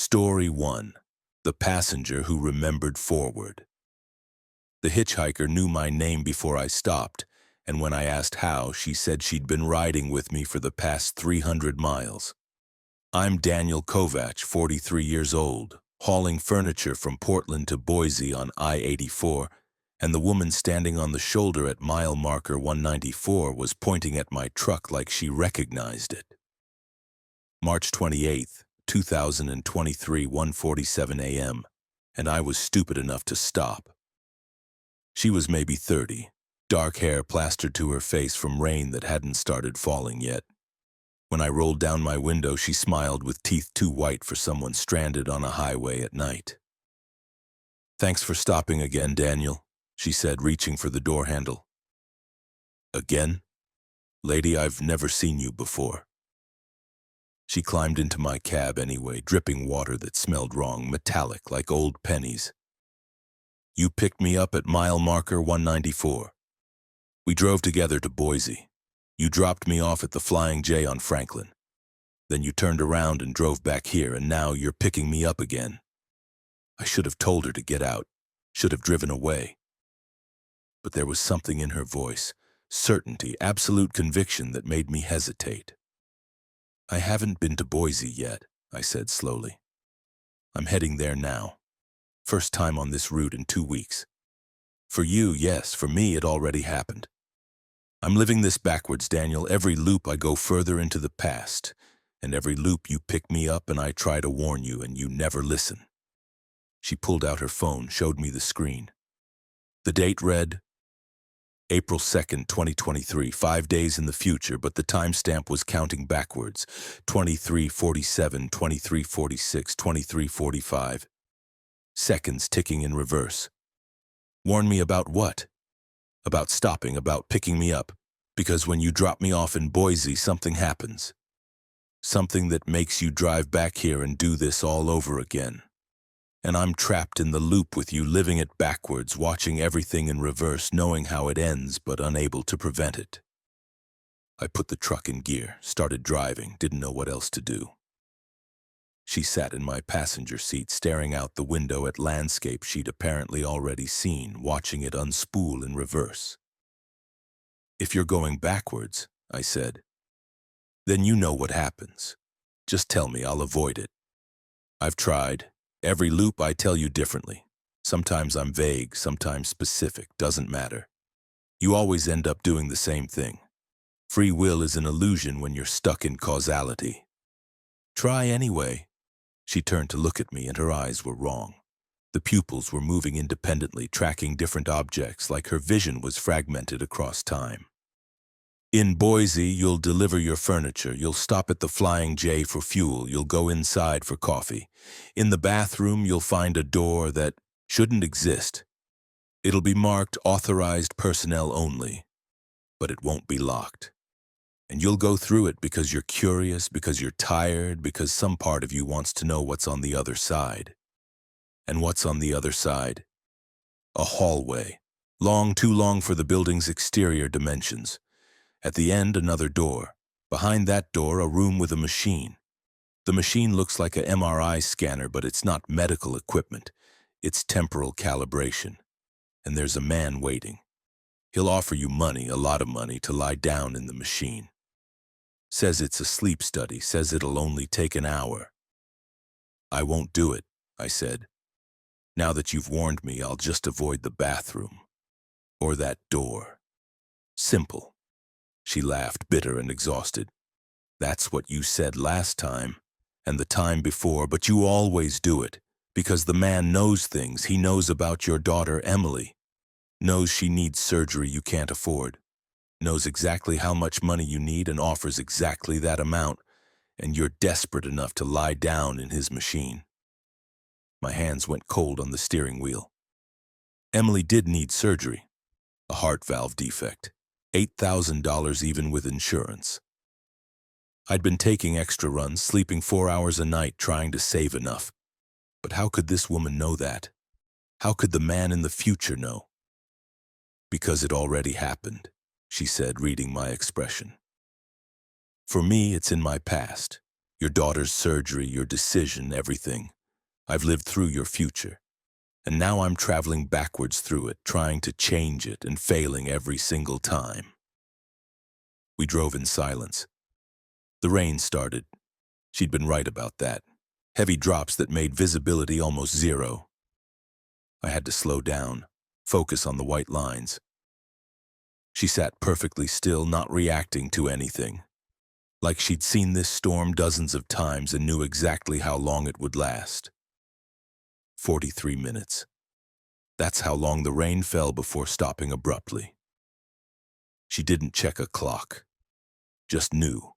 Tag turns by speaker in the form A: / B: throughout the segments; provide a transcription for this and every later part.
A: Story 1. The Passenger Who Remembered Forward. The hitchhiker knew my name before I stopped, and when I asked how, she said she'd been riding with me for the past 300 miles. I'm Daniel Kovac, 43 years old, hauling furniture from Portland to Boise on I-84, and the woman standing on the shoulder at mile marker 194 was pointing at my truck like she recognized it. March 28th. 2023, 1:47 a.m., and I was stupid enough to stop. She was maybe 30, dark hair plastered to her face from rain that hadn't started falling yet. When I rolled down my window, she smiled with teeth too white for someone stranded on a highway at night. "Thanks for stopping again, Daniel," she said, reaching for the door handle. "Again? Lady, I've never seen you before." She climbed into my cab anyway, dripping water that smelled wrong, metallic like old pennies. "You picked me up at mile marker 194. We drove together to Boise. You dropped me off at the Flying J on Franklin. Then you turned around and drove back here, and now you're picking me up again." I should have told her to get out, should have driven away. But there was something in her voice, certainty, absolute conviction that made me hesitate. "I haven't been to Boise yet," I said slowly. "I'm heading there now. First time on this route in 2 weeks. For you, yes. For me, it already happened. I'm living this backwards, Daniel. Every loop I go further into the past, and every loop you pick me up and I try to warn you and you never listen." She pulled out her phone, showed me the screen. The date read April 2nd, 2023, 5 days in the future, but the timestamp was counting backwards. 23:47, 23:46, 23:45. Seconds ticking in reverse. Warn me about what? About stopping, about picking me up. Because when you drop me off in Boise, something happens. Something that makes you drive back here and do this all over again. And I'm trapped in the loop with you, living it backwards, watching everything in reverse, knowing how it ends, but unable to prevent it. I put the truck in gear, started driving, didn't know what else to do. She sat in my passenger seat, staring out the window at landscape she'd apparently already seen, watching it unspool in reverse. "If you're going backwards," I said, "then you know what happens. Just tell me, I'll avoid it. I've tried. Every loop I tell you differently. Sometimes I'm vague, sometimes specific, doesn't matter. You always end up doing the same thing. Free will is an illusion when you're stuck in causality. Try anyway." She turned to look at me and her eyes were wrong. The pupils were moving independently, tracking different objects, like her vision was fragmented across time. "In Boise, you'll deliver your furniture. You'll stop at the Flying J for fuel. You'll go inside for coffee. In the bathroom, you'll find a door that shouldn't exist. It'll be marked authorized personnel only, but it won't be locked. And you'll go through it because you're curious, because you're tired, because some part of you wants to know what's on the other side. And what's on the other side? A hallway. Long, too long for the building's exterior dimensions. At the end, another door. Behind that door, a room with a machine. The machine looks like a MRI scanner, but it's not medical equipment. It's temporal calibration. And there's a man waiting. He'll offer you money, a lot of money, to lie down in the machine. Says it's a sleep study, says it'll only take an hour. I won't do it, I said. Now that you've warned me, I'll just avoid the bathroom. Or that door. Simple. She laughed, bitter and exhausted. That's what you said last time, and the time before, but you always do it, because the man knows things. He knows about your daughter, Emily. Knows she needs surgery you can't afford. Knows exactly how much money you need and offers exactly that amount, and you're desperate enough to lie down in his machine. My hands went cold on the steering wheel. Emily did need surgery. A heart valve defect. $8,000 even with insurance. I'd been taking extra runs, sleeping 4 hours a night, trying to save enough. But how could this woman know that? How could the man in the future know? "Because it already happened," she said, reading my expression. "For me, it's in my past. Your daughter's surgery, your decision, everything. I've lived through your future, and now I'm traveling backwards through it, trying to change it and failing every single time. We drove in silence. The rain started. She'd been right about that. Heavy drops that made visibility almost zero. I had to slow down, focus on the white lines. She sat perfectly still, not reacting to anything, like she'd seen this storm dozens of times and knew exactly how long it would last. 43 minutes. That's how long the rain fell before stopping abruptly. She didn't check a clock, just knew.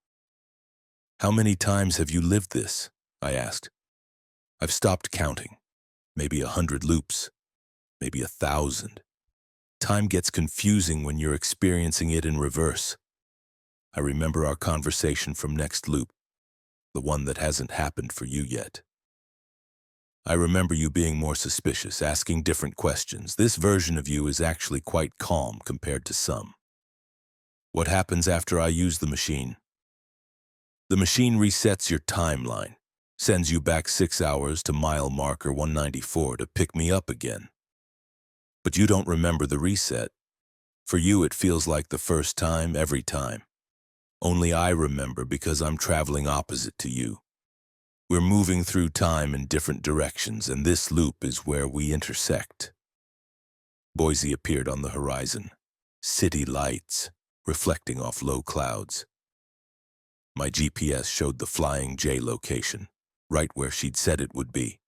A: How many times have you lived this? I asked. I've stopped counting. Maybe 100 loops, maybe 1,000. Time gets confusing when you're experiencing it in reverse. I remember our conversation from next loop, the one that hasn't happened for you yet. I remember you being more suspicious, asking different questions. This version of you is actually quite calm compared to some. What happens after I use the machine? The machine resets your timeline, sends you back 6 hours to mile marker 194 to pick me up again. But you don't remember the reset. For you, it feels like the first time, every time. Only I remember because I'm traveling opposite to you. We're moving through time in different directions, and this loop is where we intersect. Boise appeared on the horizon. City lights, reflecting off low clouds. My GPS showed the Flying J location, right where she'd said it would be.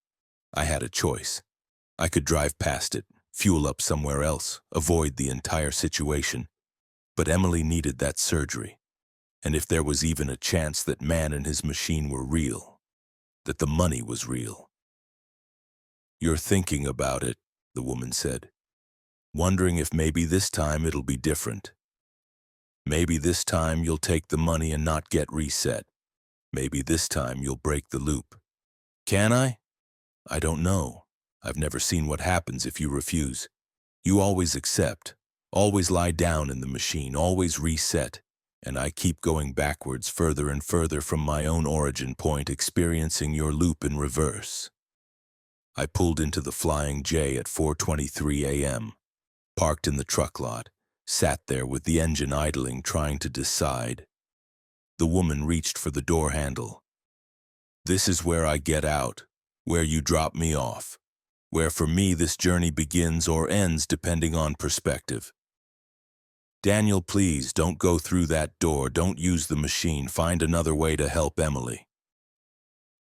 A: I had a choice. I could drive past it, fuel up somewhere else, avoid the entire situation. But Emily needed that surgery. And if there was even a chance that man and his machine were real, that the money was real. You're thinking about it, the woman said. Wondering if maybe this time it'll be different. Maybe this time you'll take the money and not get reset. Maybe this time you'll break the loop. Can I? I don't know. I've never seen what happens if you refuse. You always accept, always lie down in the machine, always reset, and I keep going backwards further and further from my own origin point, experiencing your loop in reverse. I pulled into the Flying J at 4:23 a.m., parked in the truck lot, sat there with the engine idling, trying to decide. The woman reached for the door handle. This is where I get out, where you drop me off, where for me this journey begins or ends depending on perspective. Daniel, please, don't go through that door, don't use the machine, find another way to help Emily.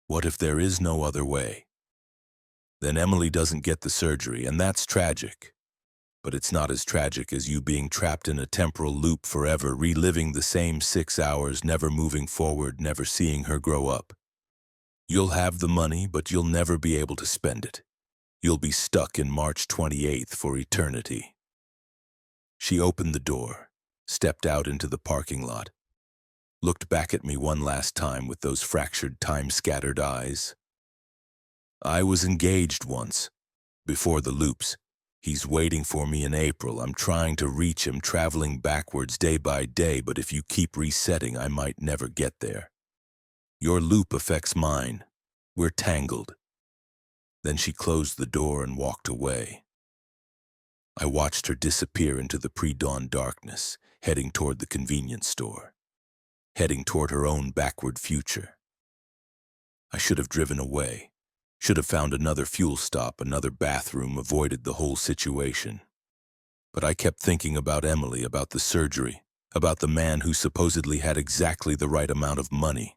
A: What if there is no other way? Then Emily doesn't get the surgery, and that's tragic. But it's not as tragic as you being trapped in a temporal loop forever, reliving the same 6 hours, never moving forward, never seeing her grow up. You'll have the money, but you'll never be able to spend it. You'll be stuck in March 28th for eternity. She opened the door, stepped out into the parking lot, looked back at me one last time with those fractured, time-scattered eyes. I was engaged once, before the loops. He's waiting for me in April. I'm trying to reach him, traveling backwards day by day, but if you keep resetting, I might never get there. Your loop affects mine. We're tangled. Then she closed the door and walked away. I watched her disappear into the pre-dawn darkness, heading toward the convenience store, heading toward her own backward future. I should have driven away, should have found another fuel stop, another bathroom, avoided the whole situation. But I kept thinking about Emily, about the surgery, about the man who supposedly had exactly the right amount of money.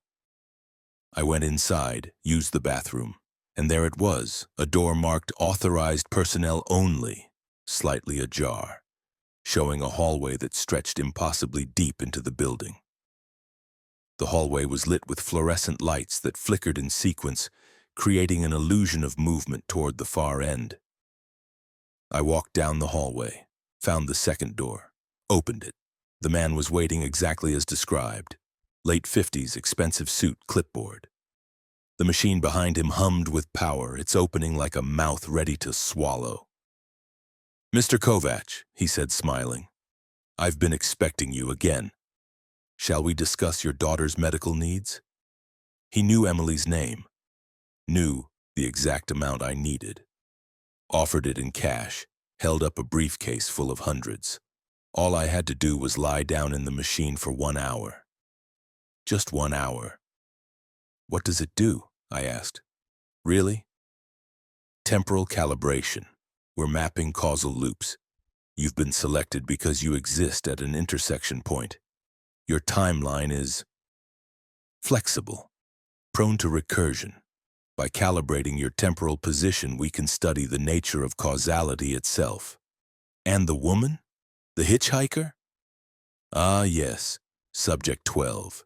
A: I went inside, used the bathroom, and there it was, a door marked "Authorized Personnel Only," slightly ajar, showing a hallway that stretched impossibly deep into the building. The hallway was lit with fluorescent lights that flickered in sequence, creating an illusion of movement toward the far end. I walked down the hallway, found the second door, opened it. The man was waiting exactly as described. Late 50s, expensive suit, clipboard. The machine behind him hummed with power, its opening like a mouth ready to swallow. "Mr. Kovac," he said, smiling, "I've been expecting you again. Shall we discuss your daughter's medical needs?" He knew Emily's name, knew the exact amount I needed. Offered it in cash, held up a briefcase full of hundreds. All I had to do was lie down in the machine for 1 hour. Just 1 hour. What does it do? I asked. Really? Temporal calibration. We're mapping causal loops. You've been selected because you exist at an intersection point. Your timeline is flexible, prone to recursion. By calibrating your temporal position, we can study the nature of causality itself. And the woman? The hitchhiker? Ah, yes, Subject 12.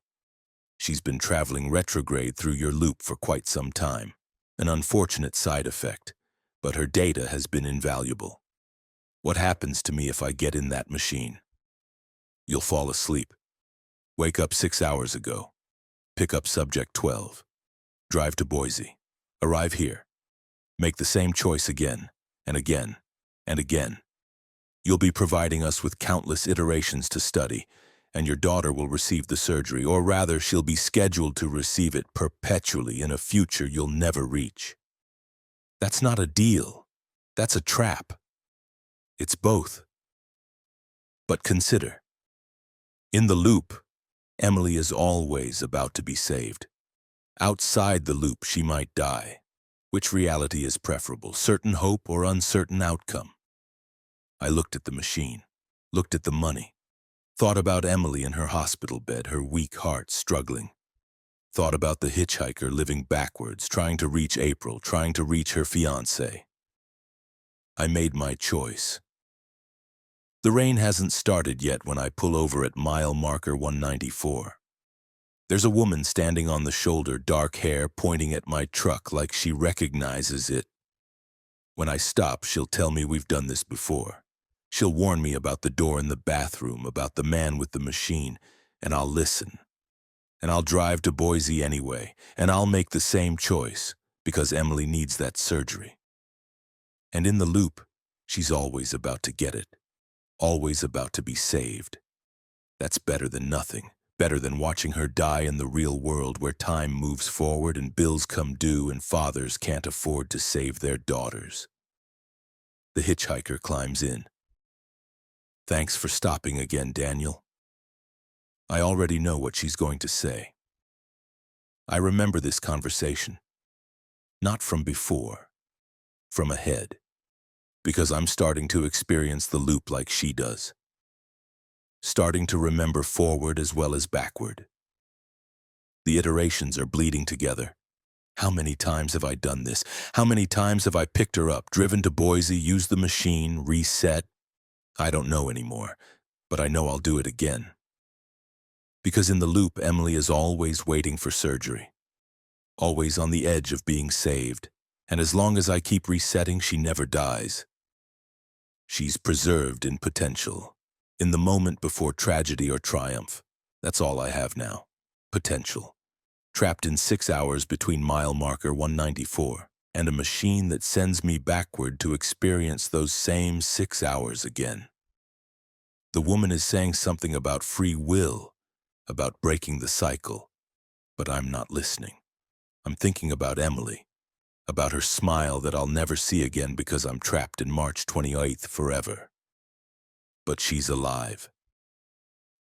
A: She's been traveling retrograde through your loop for quite some time. An unfortunate side effect, but her data has been invaluable. What happens to me if I get in that machine? You'll fall asleep. Wake up 6 hours ago. Pick up Subject 12. Drive to Boise. Arrive here. Make the same choice again, and again, and again. You'll be providing us with countless iterations to study, and your daughter will receive the surgery, or rather, she'll be scheduled to receive it perpetually in a future you'll never reach. That's not a deal. That's a trap. It's both. But consider. In the loop, Emily is always about to be saved. Outside the loop, she might die. Which reality is preferable, certain hope or uncertain outcome? I looked at the machine, looked at the money, thought about Emily in her hospital bed, her weak heart struggling. Thought about the hitchhiker living backwards, trying to reach April, trying to reach her fiancé. I made my choice. The rain hasn't started yet when I pull over at mile marker 194. There's a woman standing on the shoulder, dark hair, pointing at my truck like she recognizes it. When I stop, she'll tell me we've done this before. She'll warn me about the door in the bathroom, about the man with the machine, and I'll listen. And I'll drive to Boise anyway, and I'll make the same choice, because Emily needs that surgery. And in the loop, she's always about to get it, always about to be saved. That's better than nothing, better than watching her die in the real world where time moves forward and bills come due and fathers can't afford to save their daughters. The hitchhiker climbs in. Thanks for stopping again, Daniel. I already know what she's going to say. I remember this conversation. Not from before, from ahead. Because I'm starting to experience the loop like she does. Starting to remember forward as well as backward. The iterations are bleeding together. How many times have I done this? How many times have I picked her up, driven to Boise, used the machine, reset? I don't know anymore, but I know I'll do it again. Because in the loop, Emily is always waiting for surgery. Always on the edge of being saved. And as long as I keep resetting, she never dies. She's preserved in potential. In the moment before tragedy or triumph. That's all I have now. Potential. Trapped in 6 hours between mile marker 194 and a machine that sends me backward to experience those same 6 hours again. The woman is saying something about free will, about breaking the cycle, but I'm not listening. I'm thinking about Emily, about her smile that I'll never see again because I'm trapped in March 28th forever. But she's alive.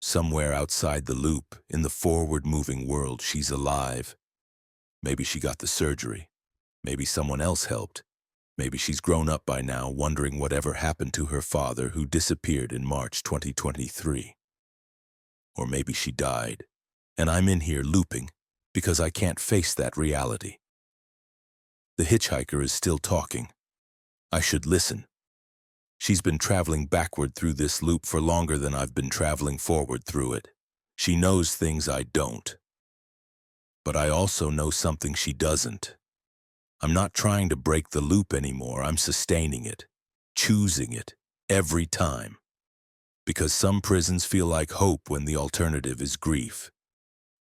A: Somewhere outside the loop, in the forward-moving world, she's alive. Maybe she got the surgery. Maybe someone else helped. Maybe she's grown up by now, wondering whatever happened to her father who disappeared in March 2023. Or maybe she died, and I'm in here looping because I can't face that reality. The hitchhiker is still talking. I should listen. She's been traveling backward through this loop for longer than I've been traveling forward through it. She knows things I don't. But I also know something she doesn't. I'm not trying to break the loop anymore. I'm sustaining it, choosing it, every time. Because some prisons feel like hope when the alternative is grief.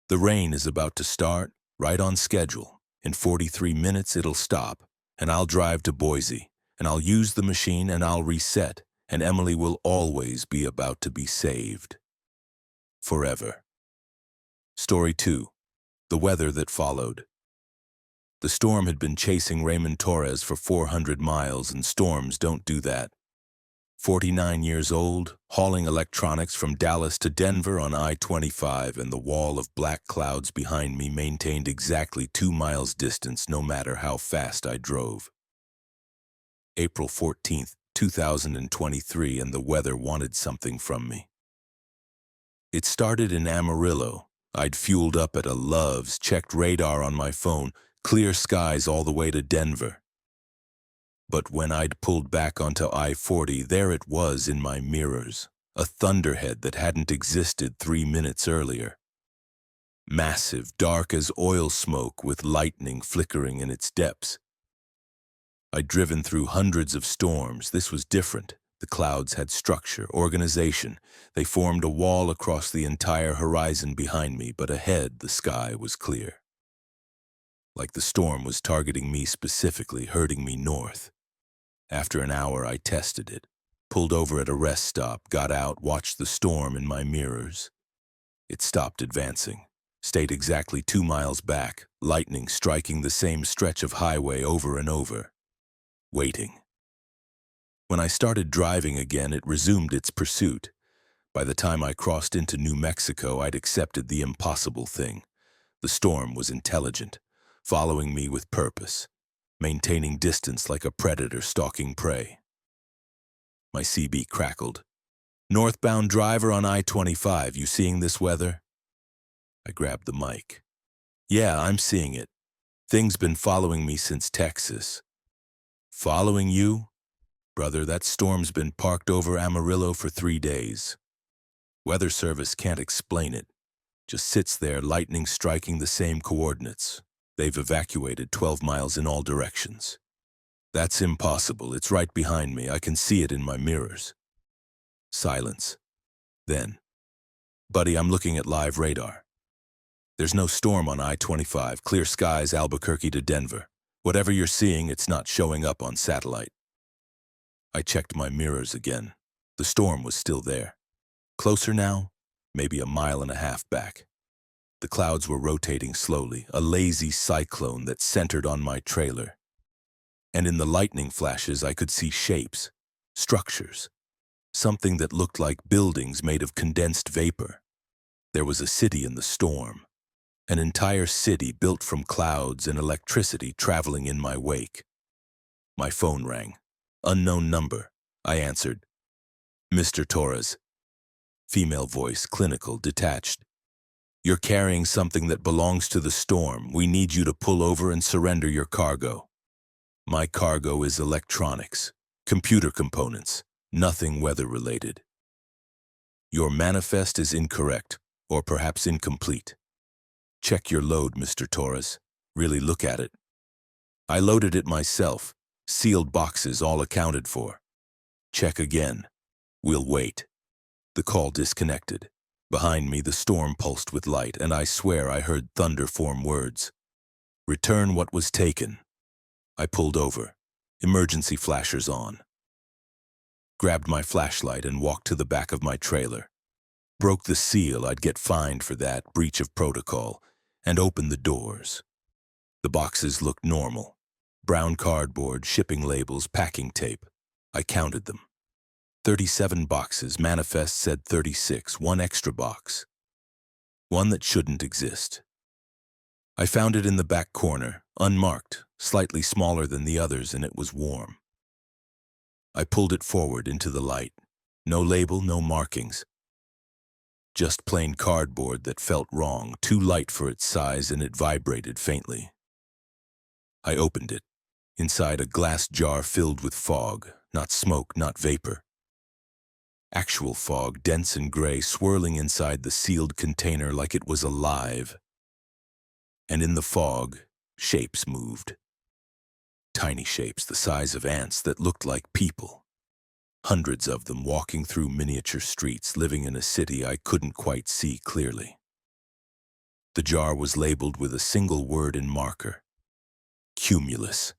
A: The rain is about to start, right on schedule. In 43 minutes it'll stop, and I'll drive to Boise, and I'll use the machine and I'll reset, and Emily will always be about to be saved. Forever. Story 2. The Weather That Followed. The storm had been chasing Raymond Torres for 400 miles, and storms don't do that. 49 years old, hauling electronics from Dallas to Denver on I-25, and the wall of black clouds behind me maintained exactly 2 miles distance no matter how fast I drove. April 14th, 2023, and the weather wanted something from me. It started in Amarillo. I'd fueled up at a Love's, checked radar on my phone, clear skies all the way to Denver. But when I'd pulled back onto I-40, there it was in my mirrors, a thunderhead that hadn't existed 3 minutes earlier. Massive, dark as oil smoke with lightning flickering in its depths. I'd driven through hundreds of storms. This was different. The clouds had structure, organization. They formed a wall across the entire horizon behind me, but ahead the sky was clear. Like the storm was targeting me specifically, herding me north. After an hour, I tested it, pulled over at a rest stop, got out, watched the storm in my mirrors. It stopped advancing, stayed exactly 2 miles back, lightning striking the same stretch of highway over and over. Waiting. When I started driving again, it resumed its pursuit. By the time I crossed into New Mexico, I'd accepted the impossible thing. The storm was intelligent, following me with purpose, maintaining distance like a predator stalking prey. My CB crackled. "Northbound driver on I-25, you seeing this weather?" I grabbed the mic. "Yeah, I'm seeing it. Thing's been following me since Texas." "Following you?" "Brother, that storm's been parked over Amarillo for 3 days. Weather Service can't explain it. Just sits there, lightning striking the same coordinates. They've evacuated 12 miles in all directions." "That's impossible. It's right behind me. I can see it in my mirrors." Silence. Then, "Buddy, I'm looking at live radar. There's no storm on I-25. Clear skies, Albuquerque to Denver. Whatever you're seeing, it's not showing up on satellite." I checked my mirrors again. The storm was still there. Closer now, maybe a mile and a half back. The clouds were rotating slowly, a lazy cyclone that centered on my trailer. And in the lightning flashes, I could see shapes, structures, something that looked like buildings made of condensed vapor. There was a city in the storm, an entire city built from clouds and electricity traveling in my wake. My phone rang. Unknown number. I answered. "Mr. Torres." Female voice, clinical, detached. "You're carrying something that belongs to the storm. We need you to pull over and surrender your cargo." "My cargo is electronics, computer components, nothing weather-related." "Your manifest is incorrect, or perhaps incomplete. Check your load, Mr. Torres. Really look at it." "I loaded it myself. Sealed boxes, all accounted for." "Check again. We'll wait." The call disconnected. Behind me, the storm pulsed with light, and I swear I heard thunder form words. "Return what was taken." I pulled over. Emergency flashers on. Grabbed my flashlight and walked to the back of my trailer. Broke the seal, I'd get fined for that, breach of protocol, and opened the doors. The boxes looked normal. Brown cardboard, shipping labels, packing tape. I counted them. 37 boxes, manifest said 36, one extra box. One that shouldn't exist. I found it in the back corner, unmarked, slightly smaller than the others, and it was warm. I pulled it forward into the light. No label, no markings. Just plain cardboard that felt wrong, too light for its size, and it vibrated faintly. I opened it. Inside, a glass jar filled with fog, not smoke, not vapor. Actual fog, dense and gray, swirling inside the sealed container like it was alive. And in the fog, shapes moved. Tiny shapes the size of ants that looked like people. Hundreds of them walking through miniature streets, living in a city I couldn't quite see clearly. The jar was labeled with a single word in marker. Cumulus.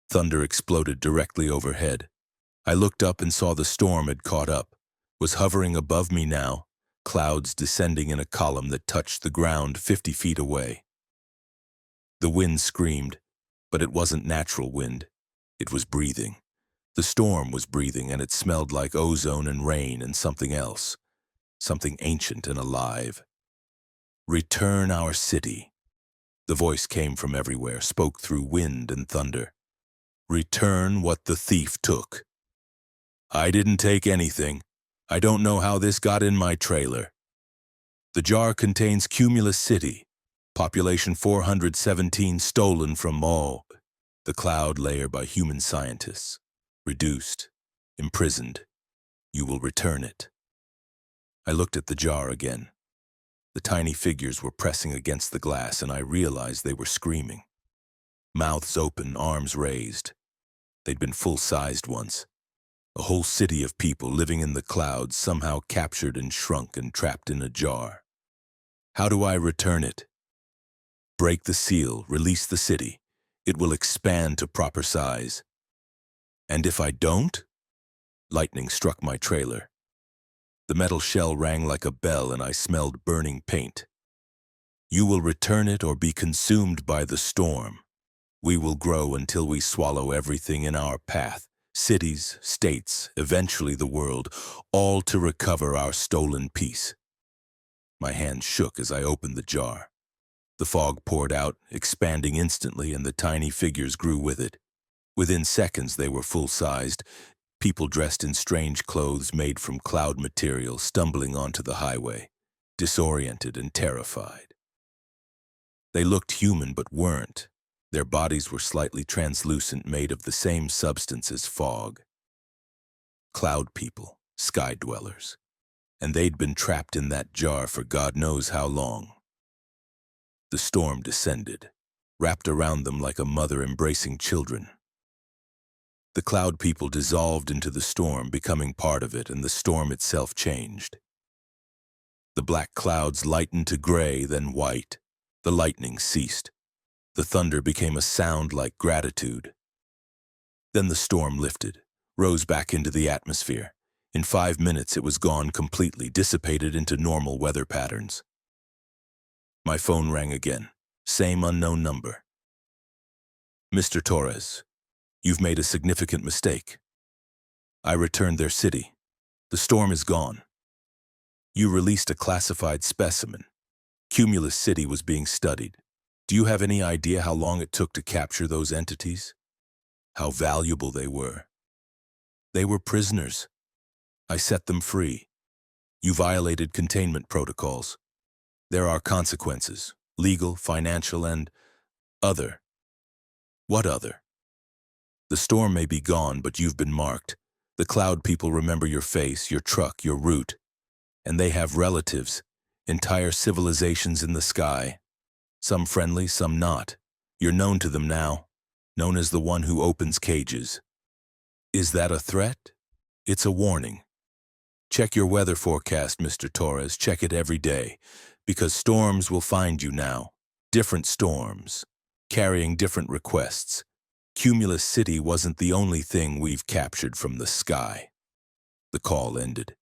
A: Thunder exploded directly overhead. I looked up and saw the storm had caught up, was hovering above me now, clouds descending in a column that touched the ground 50 feet away. The wind screamed, but it wasn't natural wind. It was breathing. The storm was breathing, and it smelled like ozone and rain and something else, something ancient and alive. Return our city. The voice came from everywhere, spoke through wind and thunder. Return what the thief took. I didn't take anything. I don't know how this got in my trailer. The jar contains Cumulus City, population 417, stolen from Mo, the cloud layer by human scientists. Reduced, imprisoned. You will return it. I looked at the jar again. The tiny figures were pressing against the glass, and I realized they were screaming. Mouths open, arms raised. They'd been full-sized once. A whole city of people living in the clouds, somehow captured and shrunk and trapped in a jar. How do I return it? Break the seal, release the city. It will expand to proper size. And if I don't? Lightning struck my trailer. The metal shell rang like a bell, and I smelled burning paint. You will return it or be consumed by the storm. We will grow until we swallow everything in our path. Cities, states, eventually the world, all to recover our stolen peace. My hand shook as I opened the jar. The fog poured out, expanding instantly, and the tiny figures grew with it. Within seconds they were full-sized, people dressed in strange clothes made from cloud material stumbling onto the highway, disoriented and terrified. They looked human but weren't. Their bodies were slightly translucent, made of the same substance as fog. Cloud people, sky dwellers. And they'd been trapped in that jar for God knows how long. The storm descended, wrapped around them like a mother embracing children. The cloud people dissolved into the storm, becoming part of it, and the storm itself changed. The black clouds lightened to gray, then white. The lightning ceased. The thunder became a sound like gratitude. Then the storm lifted, rose back into the atmosphere. In 5 minutes it was gone completely, dissipated into normal weather patterns. My phone rang again. Same unknown number. Mr. Torres, you've made a significant mistake. I returned their city. The storm is gone. You released a classified specimen. Cumulus City was being studied. Do you have any idea how long it took to capture those entities? How valuable they were? They were prisoners. I set them free. You violated containment protocols. There are consequences, legal, financial, and other. What other? The storm may be gone, but you've been marked. The cloud people remember your face, your truck, your route. And they have relatives, entire civilizations in the sky. Some friendly, some not. You're known to them now, known as the one who opens cages. Is that a threat? It's a warning. Check your weather forecast, Mr. Torres. Check it every day, because storms will find you now. Different storms, carrying different requests. Cumulus City wasn't the only thing we've captured from the sky. The call ended.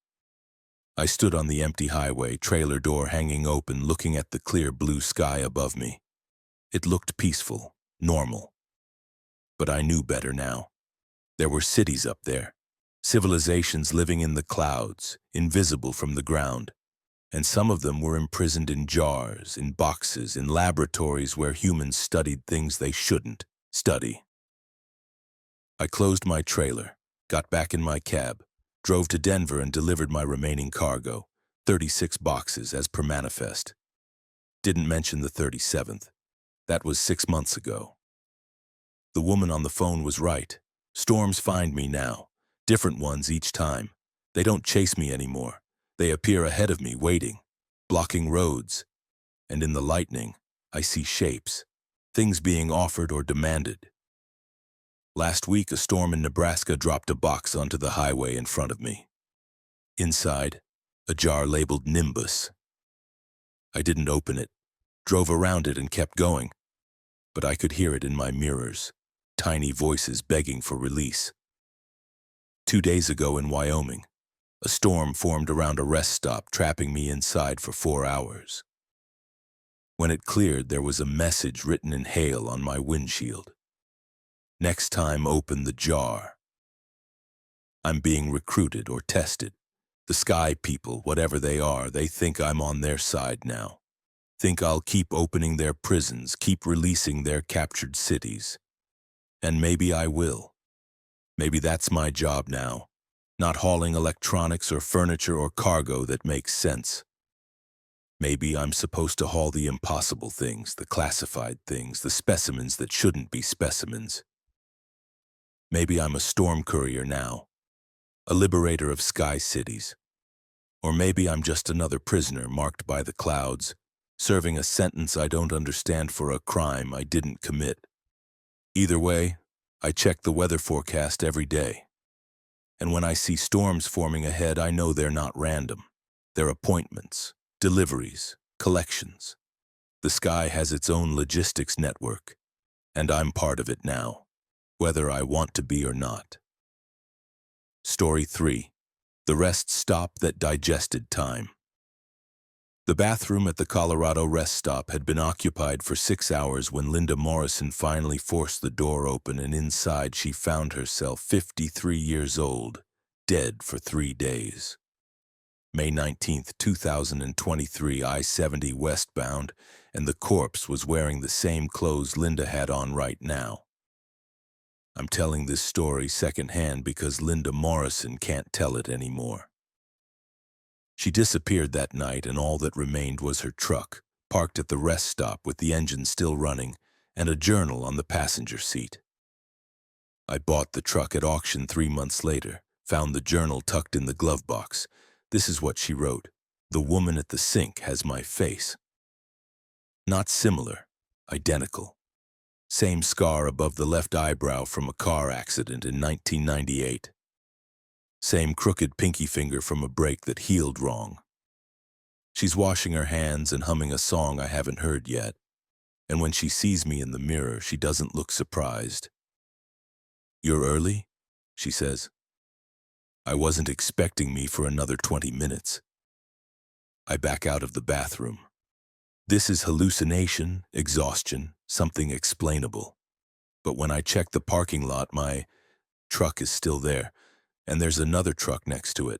A: I stood on the empty highway, trailer door hanging open, looking at the clear blue sky above me. It looked peaceful, normal. But I knew better now. There were cities up there, civilizations living in the clouds, invisible from the ground. And some of them were imprisoned in jars, in boxes, in laboratories where humans studied things they shouldn't study. I closed my trailer, got back in my cab, drove to Denver and delivered my remaining cargo, 36 boxes as per manifest. Didn't mention the 37th. That was 6 months ago. The woman on the phone was right. Storms find me now, different ones each time. They don't chase me anymore. They appear ahead of me, waiting, blocking roads. And in the lightning, I see shapes, things being offered or demanded. Last week, a storm in Nebraska dropped a box onto the highway in front of me. Inside, a jar labeled Nimbus. I didn't open it, drove around it and kept going. But I could hear it in my mirrors, tiny voices begging for release. 2 days ago in Wyoming, a storm formed around a rest stop, trapping me inside for 4 hours. When it cleared, there was a message written in hail on my windshield. Next time, open the jar. I'm being recruited or tested. The sky people, whatever they are, they think I'm on their side now. Think I'll keep opening their prisons, keep releasing their captured cities. And maybe I will. Maybe that's my job now. Not hauling electronics or furniture or cargo that makes sense. Maybe I'm supposed to haul the impossible things, the classified things, the specimens that shouldn't be specimens. Maybe I'm a storm courier now, a liberator of sky cities. Or maybe I'm just another prisoner marked by the clouds, serving a sentence I don't understand for a crime I didn't commit. Either way, I check the weather forecast every day. And when I see storms forming ahead, I know they're not random. They're appointments, deliveries, collections. The sky has its own logistics network, and I'm part of it now, whether I want to be or not. Story 3. The rest stop that digested time. The bathroom at the Colorado rest stop had been occupied for 6 hours when Linda Morrison finally forced the door open, and inside she found herself 53 years old, dead for 3 days. May 19, 2023, I-70 westbound, and the corpse was wearing the same clothes Linda had on right now. I'm telling this story secondhand because Linda Morrison can't tell it anymore. She disappeared that night, and all that remained was her truck, parked at the rest stop with the engine still running, and a journal on the passenger seat. I bought the truck at auction 3 months later, found the journal tucked in the glove box. This is what she wrote. The woman at the sink has my face. Not similar, identical. Same scar above the left eyebrow from a car accident in 1998. Same crooked pinky finger from a break that healed wrong. She's washing her hands and humming a song I haven't heard yet, and when she sees me in the mirror, she doesn't look surprised. "You're early?" she says. I wasn't expecting me for another 20 minutes. I back out of the bathroom. This is hallucination, exhaustion, something explainable. But when I check the parking lot, my truck is still there, and there's another truck next to it.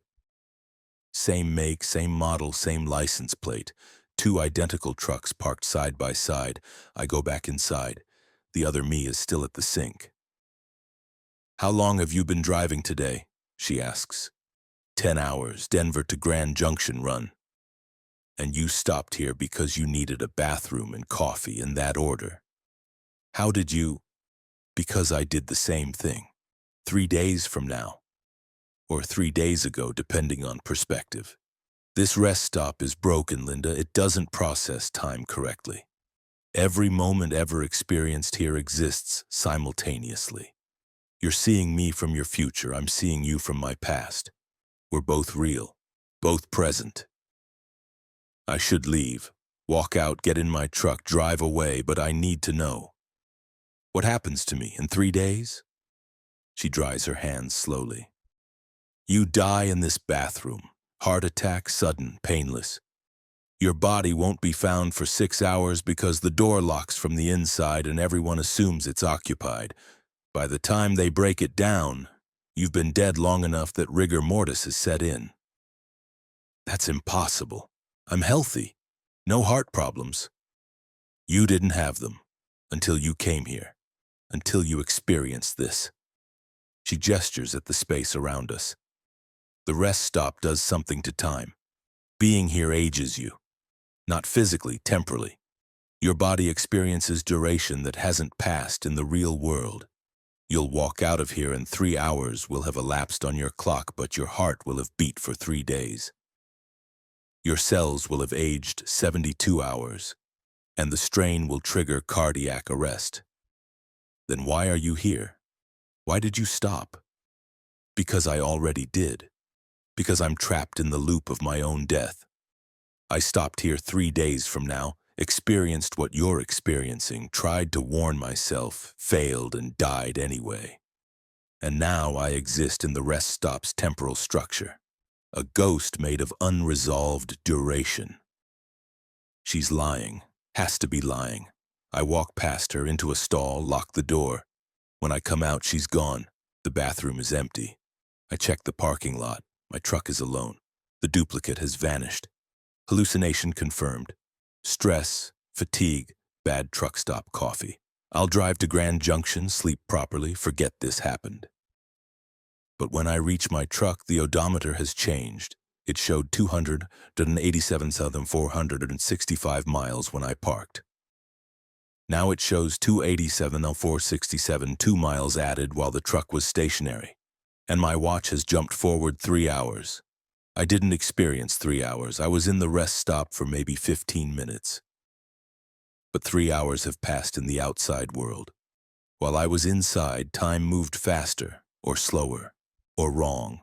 A: Same make, same model, same license plate. 2 identical trucks parked side by side. I go back inside. The other me is still at the sink. "How long have you been driving today?" she asks. 10 hours, Denver to Grand Junction run. "And you stopped here because you needed a bathroom and coffee in that order. How did you?" "Because I did the same thing. 3 days from now. Or 3 days ago, depending on perspective. This rest stop is broken, Linda. It doesn't process time correctly. Every moment ever experienced here exists simultaneously. You're seeing me from your future. I'm seeing you from my past. We're both real, both present. I should leave, walk out, get in my truck, drive away, but I need to know. What happens to me in 3 days?" She dries her hands slowly. "You die in this bathroom. Heart attack, sudden, painless. Your body won't be found for 6 hours because the door locks from the inside and everyone assumes it's occupied. By the time they break it down, you've been dead long enough that rigor mortis has set in." "That's impossible. I'm healthy. No heart problems." "You didn't have them until you came here, until you experienced this." She gestures at the space around us. The rest stop does something to time. Being here ages you. Not physically, temporally. Your body experiences duration that hasn't passed in the real world. You'll walk out of here and 3 hours will have elapsed on your clock, but your heart will have beat for 3 days. Your cells will have aged 72 hours, and the strain will trigger cardiac arrest. Then why are you here? Why did you stop? Because I already did. Because I'm trapped in the loop of my own death. I stopped here 3 days from now, experienced what you're experiencing, tried to warn myself, failed, and died anyway. And now I exist in the rest stop's temporal structure, a ghost made of unresolved duration. She's lying, Has to be lying. I walk past her into a stall, lock the door. When I come out, she's gone. The bathroom is empty. I check the parking lot. My truck is alone. The duplicate has vanished. Hallucination confirmed. Stress, fatigue, bad truck stop coffee. I'll drive to Grand Junction, sleep properly, forget this happened. But when I reach my truck, the odometer has changed. It showed 287,465 miles when I parked. Now it shows 287,467, 2 miles added while the truck was stationary. And my watch has jumped forward 3 hours. I didn't experience 3 hours. I was in the rest stop for maybe 15 minutes. But 3 hours have passed in the outside world. While I was inside, time moved faster, or slower, or wrong.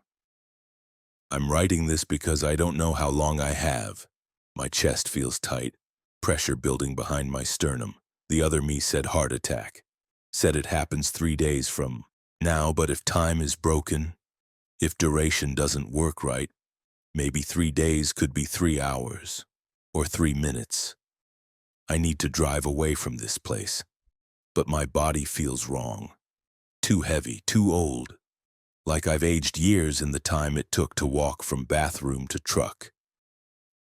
A: I'm writing this because I don't know how long I have. My chest feels tight, pressure building behind my sternum. The other me said heart attack. Said it happens 3 days from now, but if time is broken, if duration doesn't work right, maybe 3 days could be 3 hours, or 3 minutes. I need to drive away from this place, but my body feels wrong. Too heavy, too old. Like I've aged years in the time it took to walk from bathroom to truck.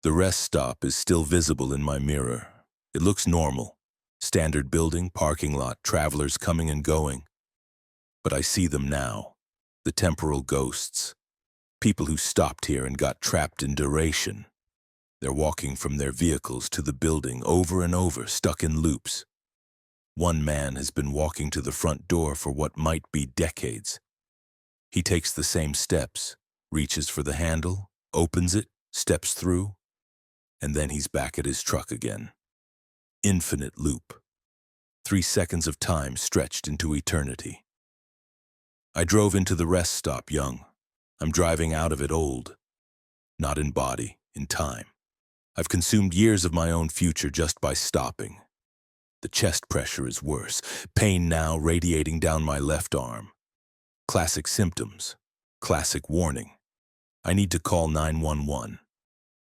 A: The rest stop is still visible in my mirror. It looks normal. Standard building, parking lot, travelers coming and going. But I see them now. The temporal ghosts. People who stopped here and got trapped in duration. They're walking from their vehicles to the building over and over, stuck in loops. One man has been walking to the front door for what might be decades. He takes the same steps, reaches for the handle, opens it, steps through, and then he's back at his truck again. Infinite loop. 3 seconds of time stretched into eternity. I drove into the rest stop young. I'm driving out of it old. Not in body, in time. I've consumed years of my own future just by stopping. The chest pressure is worse. Pain now radiating down my left arm. Classic symptoms. Classic warning. I need to call 911.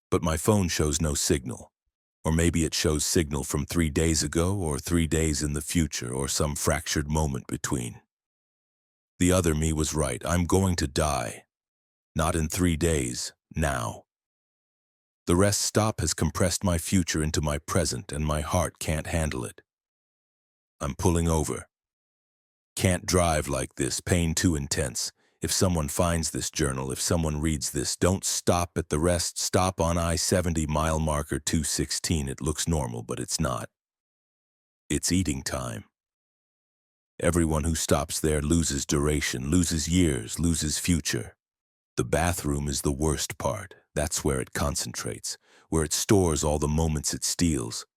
A: But my phone shows no signal. Or maybe it shows signal from 3 days ago or 3 days in the future or some fractured moment between. The other me was right. I'm going to die. Not in 3 days, now. The rest stop has compressed my future into my present and my heart can't handle it. I'm pulling over. Can't drive like this, pain too intense. If someone finds this journal, if someone reads this, don't stop at the rest stop on I-70 mile marker 216. It looks normal, but it's not. It's eating time. Everyone who stops there loses duration, loses years, loses future. The bathroom is the worst part. That's where it concentrates, where it stores all the moments it steals.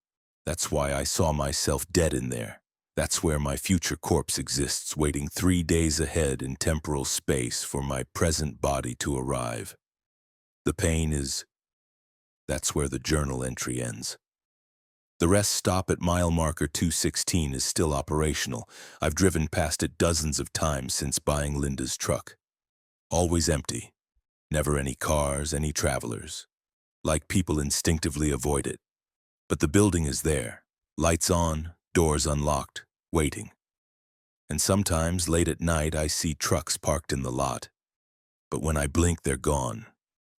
A: That's why I saw myself dead in there. That's where my future corpse exists, waiting 3 days ahead in temporal space for my present body to arrive. The pain is... That's where the journal entry ends. The rest stop at mile marker 216 is still operational. I've driven past it dozens of times since buying Linda's truck. Always empty. Never any cars, any travelers. Like people instinctively avoid it. But the building is there. Lights on, doors unlocked, waiting. And sometimes, late at night, I see trucks parked in the lot. But when I blink, they're gone.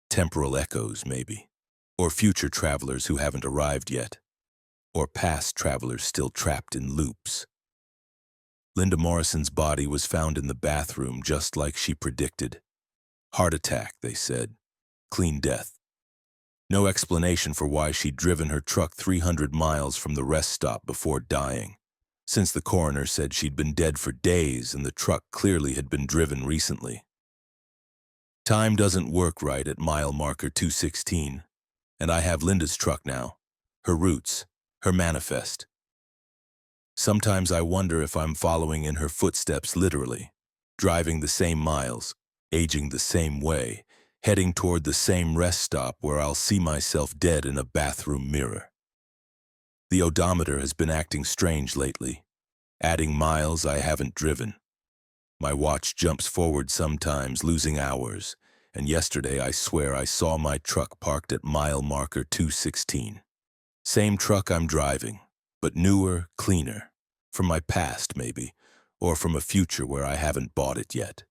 A: Temporal echoes, maybe. Or future travelers who haven't arrived yet. Or past travelers still trapped in loops. Linda Morrison's body was found in the bathroom just like she predicted. Heart attack, they said. Clean death. No explanation for why she'd driven her truck 300 miles from the rest stop before dying, since the coroner said she'd been dead for days and the truck clearly had been driven recently. Time doesn't work right at mile marker 216, and I have Linda's truck now, her roots, her manifest. Sometimes I wonder if I'm following in her footsteps literally, driving the same miles, aging the same way, heading toward the same rest stop where I'll see myself dead in a bathroom mirror. The odometer has been acting strange lately, adding miles I haven't driven. My watch jumps forward sometimes, losing hours, and yesterday I swear I saw my truck parked at mile marker 216. Same truck I'm driving, but newer, cleaner. From my past, maybe, or from a future where I haven't bought it yet.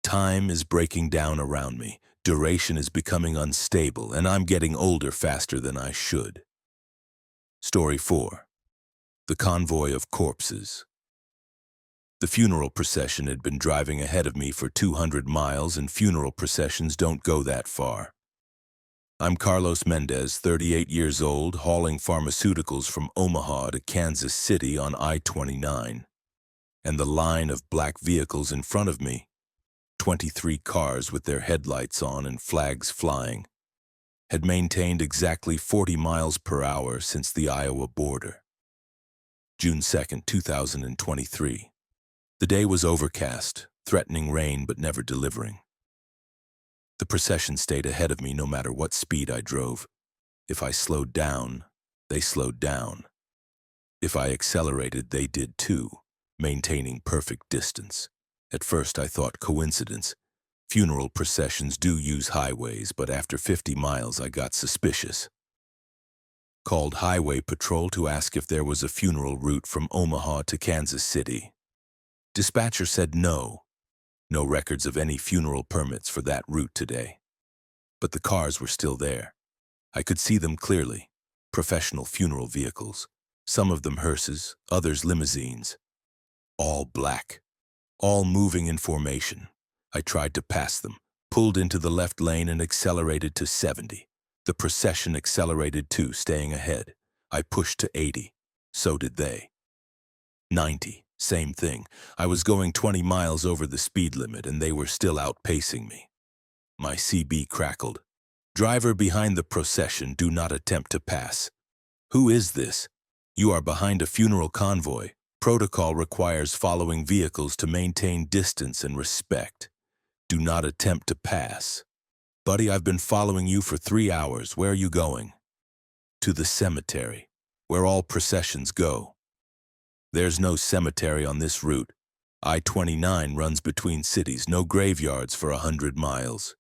A: Time is breaking down around me. Duration is becoming unstable, and I'm getting older faster than I should. Story 4. The Convoy of Corpses. The funeral procession had been driving ahead of me for 200 miles, and funeral processions don't go that far. I'm Carlos Mendez, 38 years old, hauling pharmaceuticals from Omaha to Kansas City on I-29. And the line of black vehicles in front of me, 23 cars with their headlights on and flags flying, had maintained exactly 40 miles per hour since the Iowa border. June 2nd, 2023. The day was overcast, threatening rain but never delivering. The procession stayed ahead of me no matter what speed I drove. If I slowed down, they slowed down. If I accelerated, they did too, maintaining perfect distance. At first I thought coincidence. Funeral processions do use highways, but after 50 miles I got suspicious. Called Highway Patrol to ask if there was a funeral route from Omaha to Kansas City. Dispatcher said no. No records of any funeral permits for that route today. But the cars were still there. I could see them clearly. Professional funeral vehicles. Some of them hearses, others limousines. All black. All moving in formation. I tried to pass them, pulled into the left lane and accelerated to 70. The procession accelerated too, staying ahead. I pushed to 80. So did they. 90. Same thing. I was going 20 miles over the speed limit and they were still outpacing me. My CB crackled. Driver behind the procession, do not attempt to pass. Who is this? You are behind a funeral convoy. Protocol requires following vehicles to maintain distance and respect. Do not attempt to pass. Buddy, I've been following you for 3 hours. Where are you going? To the cemetery, where all processions go. There's no cemetery on this route. I-29 runs between cities, no graveyards for 100 miles.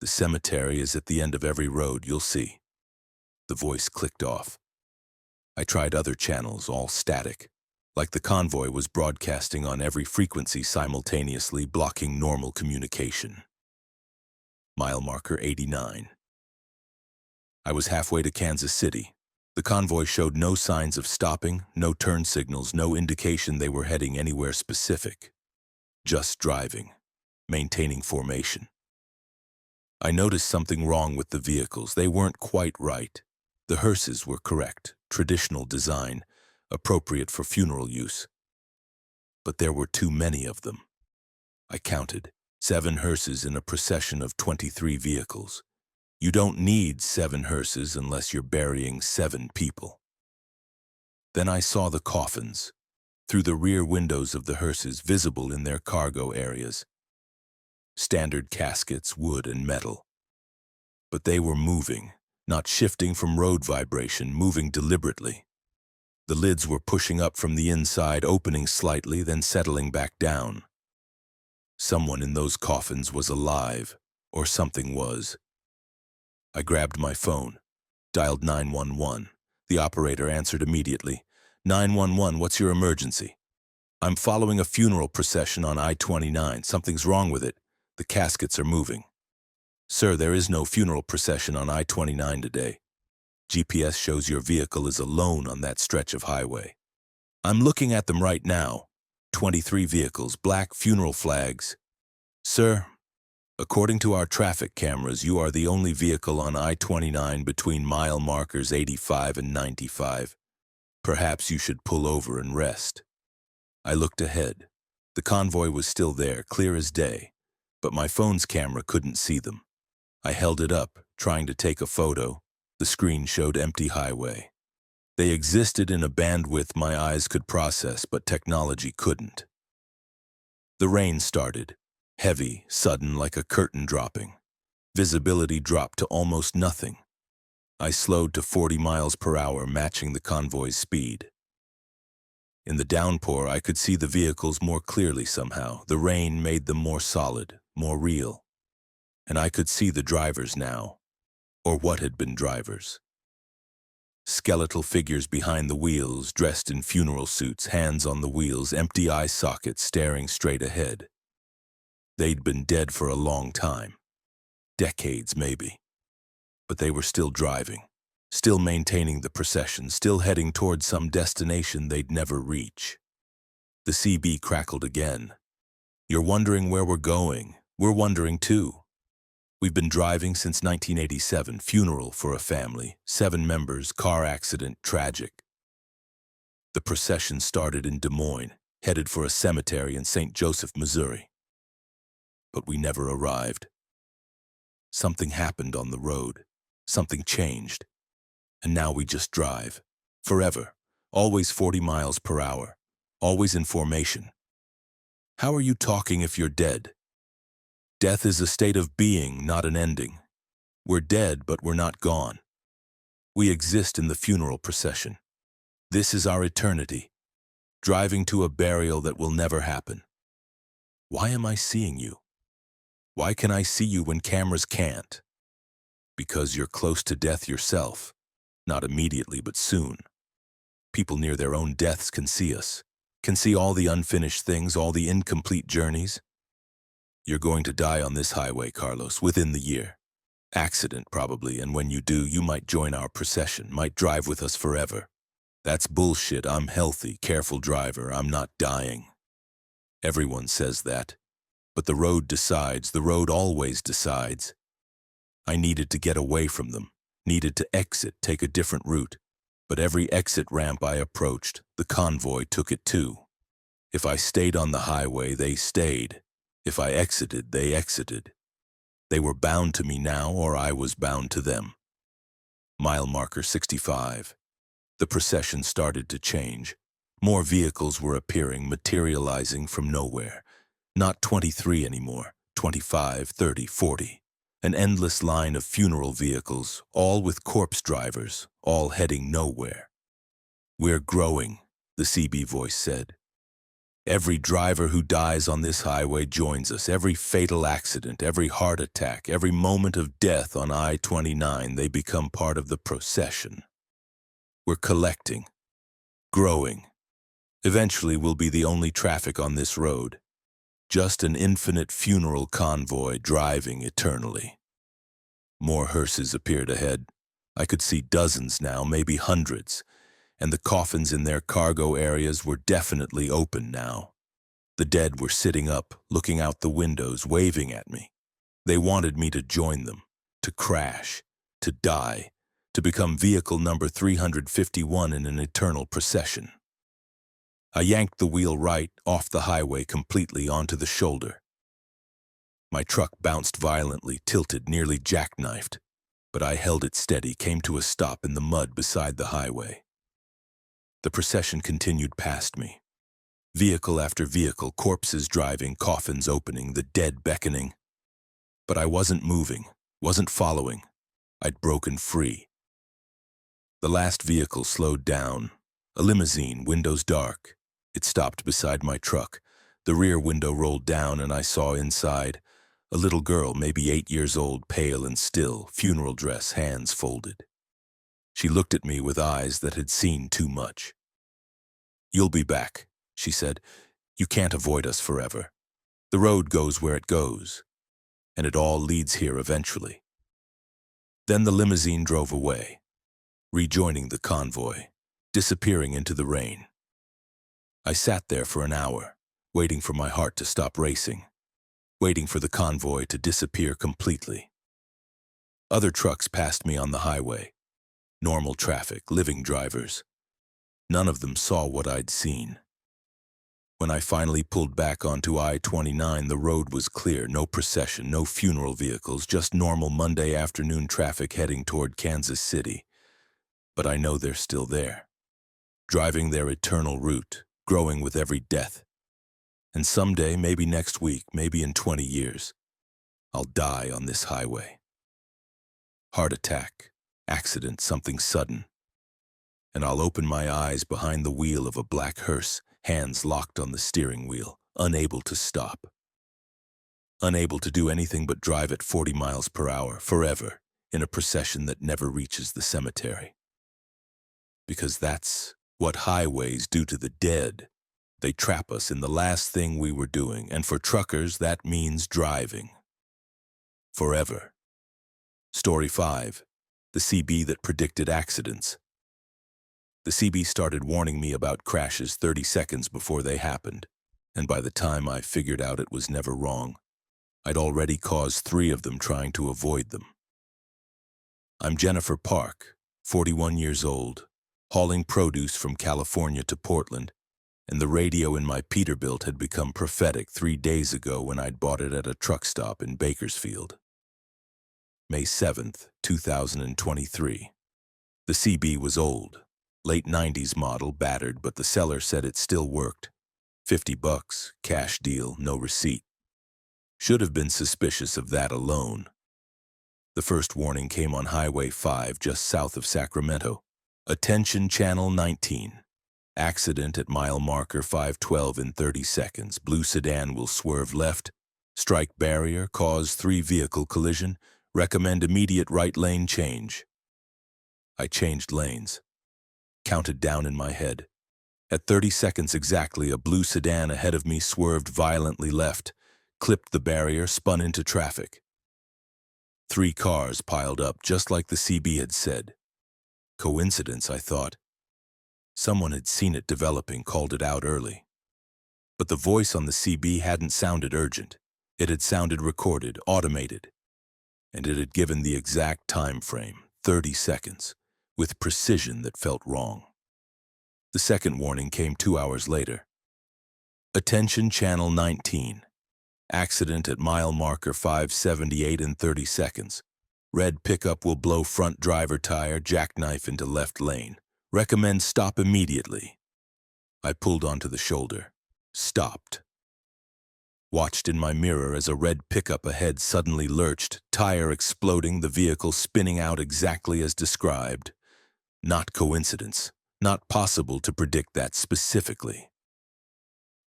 A: The cemetery is at the end of every road, you'll see. The voice clicked off. I tried other channels, all static. Like the convoy was broadcasting on every frequency simultaneously, blocking normal communication. Mile marker 89. I was halfway to Kansas City. The convoy showed no signs of stopping, no turn signals, no indication they were heading anywhere specific. Just driving, maintaining formation. I noticed something wrong with the vehicles. They weren't quite right. The hearses were correct, traditional design, appropriate for funeral use. But there were too many of them. I counted 7 hearses in a procession of 23 vehicles. You don't need 7 hearses unless you're burying 7 people. Then I saw the coffins, through the rear windows of the hearses visible in their cargo areas. Standard caskets, wood and metal. But they were moving, not shifting from road vibration, moving deliberately. The lids were pushing up from the inside, opening slightly, then settling back down. Someone in those coffins was alive, or something was. I grabbed my phone, dialed 911. The operator answered immediately. 911, what's your emergency? I'm following a funeral procession on I-29. Something's wrong with it. The caskets are moving. Sir, there is no funeral procession on I-29 today. GPS shows your vehicle is alone on that stretch of highway. I'm looking at them right now. 23 vehicles, black funeral flags. Sir, according to our traffic cameras, you are the only vehicle on I-29 between mile markers 85 and 95. Perhaps you should pull over and rest. I looked ahead. The convoy was still there, clear as day, but my phone's camera couldn't see them. I held it up, trying to take a photo. The screen showed empty highway. They existed in a bandwidth my eyes could process, but technology couldn't. The rain started. Heavy, sudden, like a curtain dropping. Visibility dropped to almost nothing. I slowed to 40 miles per hour, matching the convoy's speed. In the downpour, I could see the vehicles more clearly somehow. The rain made them more solid, more real. And I could see the drivers now, or what had been drivers. Skeletal figures behind the wheels, dressed in funeral suits, hands on the wheels, empty eye sockets staring straight ahead. They'd been dead for a long time. Decades, maybe. But they were still driving, still maintaining the procession, still heading towards some destination they'd never reach. The CB crackled again. You're wondering where we're going. We're wondering too. We've been driving since 1987, funeral for a family, 7 members, car accident, tragic. The procession started in Des Moines, headed for a cemetery in St. Joseph, Missouri. But we never arrived. Something happened on the road. Something changed. And now we just drive. Forever. Always 40 miles per hour. Always in formation. How are you talking if you're dead? Death is a state of being, not an ending. We're dead, but we're not gone. We exist in the funeral procession. This is our eternity. Driving to a burial that will never happen. Why am I seeing you? Why can I see you when cameras can't? Because you're close to death yourself. Not immediately, but soon. People near their own deaths can see us. Can see all the unfinished things, all the incomplete journeys. You're going to die on this highway, Carlos, within the year. Accident, probably, and when you do, you might join our procession, might drive with us forever. That's bullshit. I'm healthy, careful driver. I'm not dying. Everyone says that. But the road decides. The road always decides. I needed to get away from them. Needed to exit, take a different route. But every exit ramp I approached, the convoy took it too. If I stayed on the highway, they stayed. If I exited, they exited. They were bound to me now, or I was bound to them. Mile marker 65. The procession started to change. More vehicles were appearing, materializing from nowhere. Not 23 anymore, 25, 30, 40. An endless line of funeral vehicles, all with corpse drivers, all heading nowhere. We're growing, the CB voice said. Every driver who dies on this highway joins us. Every fatal accident, every heart attack, every moment of death on I-29, they become part of the procession. We're collecting, growing. Eventually we'll be the only traffic on this road. Just an infinite funeral convoy driving eternally. More hearses appeared ahead. I could see dozens now, maybe hundreds. And the coffins in their cargo areas were definitely open now. The dead were sitting up, looking out the windows, waving at me. They wanted me to join them, to crash, to die, to become vehicle number 351 in an eternal procession. I yanked the wheel right off the highway completely onto the shoulder. My truck bounced violently, tilted, nearly jackknifed, but I held it steady, came to a stop in the mud beside the highway. The procession continued past me. Vehicle after vehicle, corpses driving, coffins opening, the dead beckoning. But I wasn't moving, wasn't following. I'd broken free. The last vehicle slowed down. A limousine, windows dark. It stopped beside my truck. The rear window rolled down and I saw inside a little girl, maybe 8 years old, pale and still, funeral dress, hands folded. She looked at me with eyes that had seen too much. "You'll be back," she said. "You can't avoid us forever. The road goes where it goes, and it all leads here eventually." Then the limousine drove away, rejoining the convoy, disappearing into the rain. I sat there for an hour, waiting for my heart to stop racing, waiting for the convoy to disappear completely. Other trucks passed me on the highway. Normal traffic, living drivers. None of them saw what I'd seen. When I finally pulled back onto I-29, the road was clear, no procession, no funeral vehicles, just normal Monday afternoon traffic heading toward Kansas City. But I know they're still there, driving their eternal route, growing with every death. And someday, maybe next week, maybe in 20 years, I'll die on this highway. Heart attack, accident, something sudden. And I'll open my eyes behind the wheel of a black hearse, hands locked on the steering wheel, unable to stop. Unable to do anything but drive at 40 miles per hour, forever, in a procession that never reaches the cemetery. because that's what highways do to the dead. They trap us in the last thing we were doing, and for truckers, that means driving. Forever. Story 5. The CB that predicted accidents. The CB started warning me about crashes 30 seconds before they happened, and by the time I figured out it was never wrong, I'd already caused 3 of them trying to avoid them. I'm Jennifer Park, 41 years old, hauling produce from California to Portland, and the radio in my Peterbilt had become prophetic 3 days ago when I'd bought it at a truck stop in Bakersfield. May 7th, 2023. The CB was old, late 90s model, battered, but the seller said it still worked. $50, cash deal, no receipt. Should have been suspicious of that alone. The first warning came on Highway 5 just south of Sacramento. Attention Channel 19. Accident at mile marker 512 in 30 seconds. Blue sedan will swerve left, strike barrier, cause 3-vehicle collision. Recommend immediate right lane change. I changed lanes. Counted down in my head. At 30 seconds exactly, a blue sedan ahead of me swerved violently left, clipped the barrier, spun into traffic. 3 cars piled up, just like the CB had said. Coincidence, I thought. Someone had seen it developing, called it out early. But the voice on the CB hadn't sounded urgent. It had sounded recorded, automated. And it had given the exact time frame, 30 seconds, with precision that felt wrong. The second warning came 2 hours later. Attention Channel 19. Accident at mile marker 578 in 30 seconds. Red pickup will blow front driver tire, jackknife into left lane. Recommend stop immediately. I pulled onto the shoulder. Stopped. Watched in my mirror as a red pickup ahead suddenly lurched, tire exploding, the vehicle spinning out exactly as described. Not coincidence. Not possible to predict that specifically.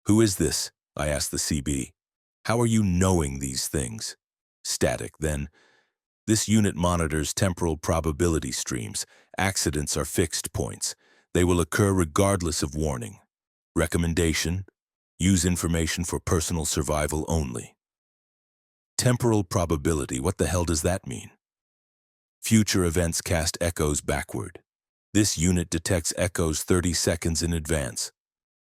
A: Who is this? I asked the CB. How are you knowing these things? Static, then. This unit monitors temporal probability streams. Accidents are fixed points. They will occur regardless of warning. Recommendation: use information for personal survival only. Temporal probability, what the hell does that mean? Future events cast echoes backward. This unit detects echoes 30 seconds in advance.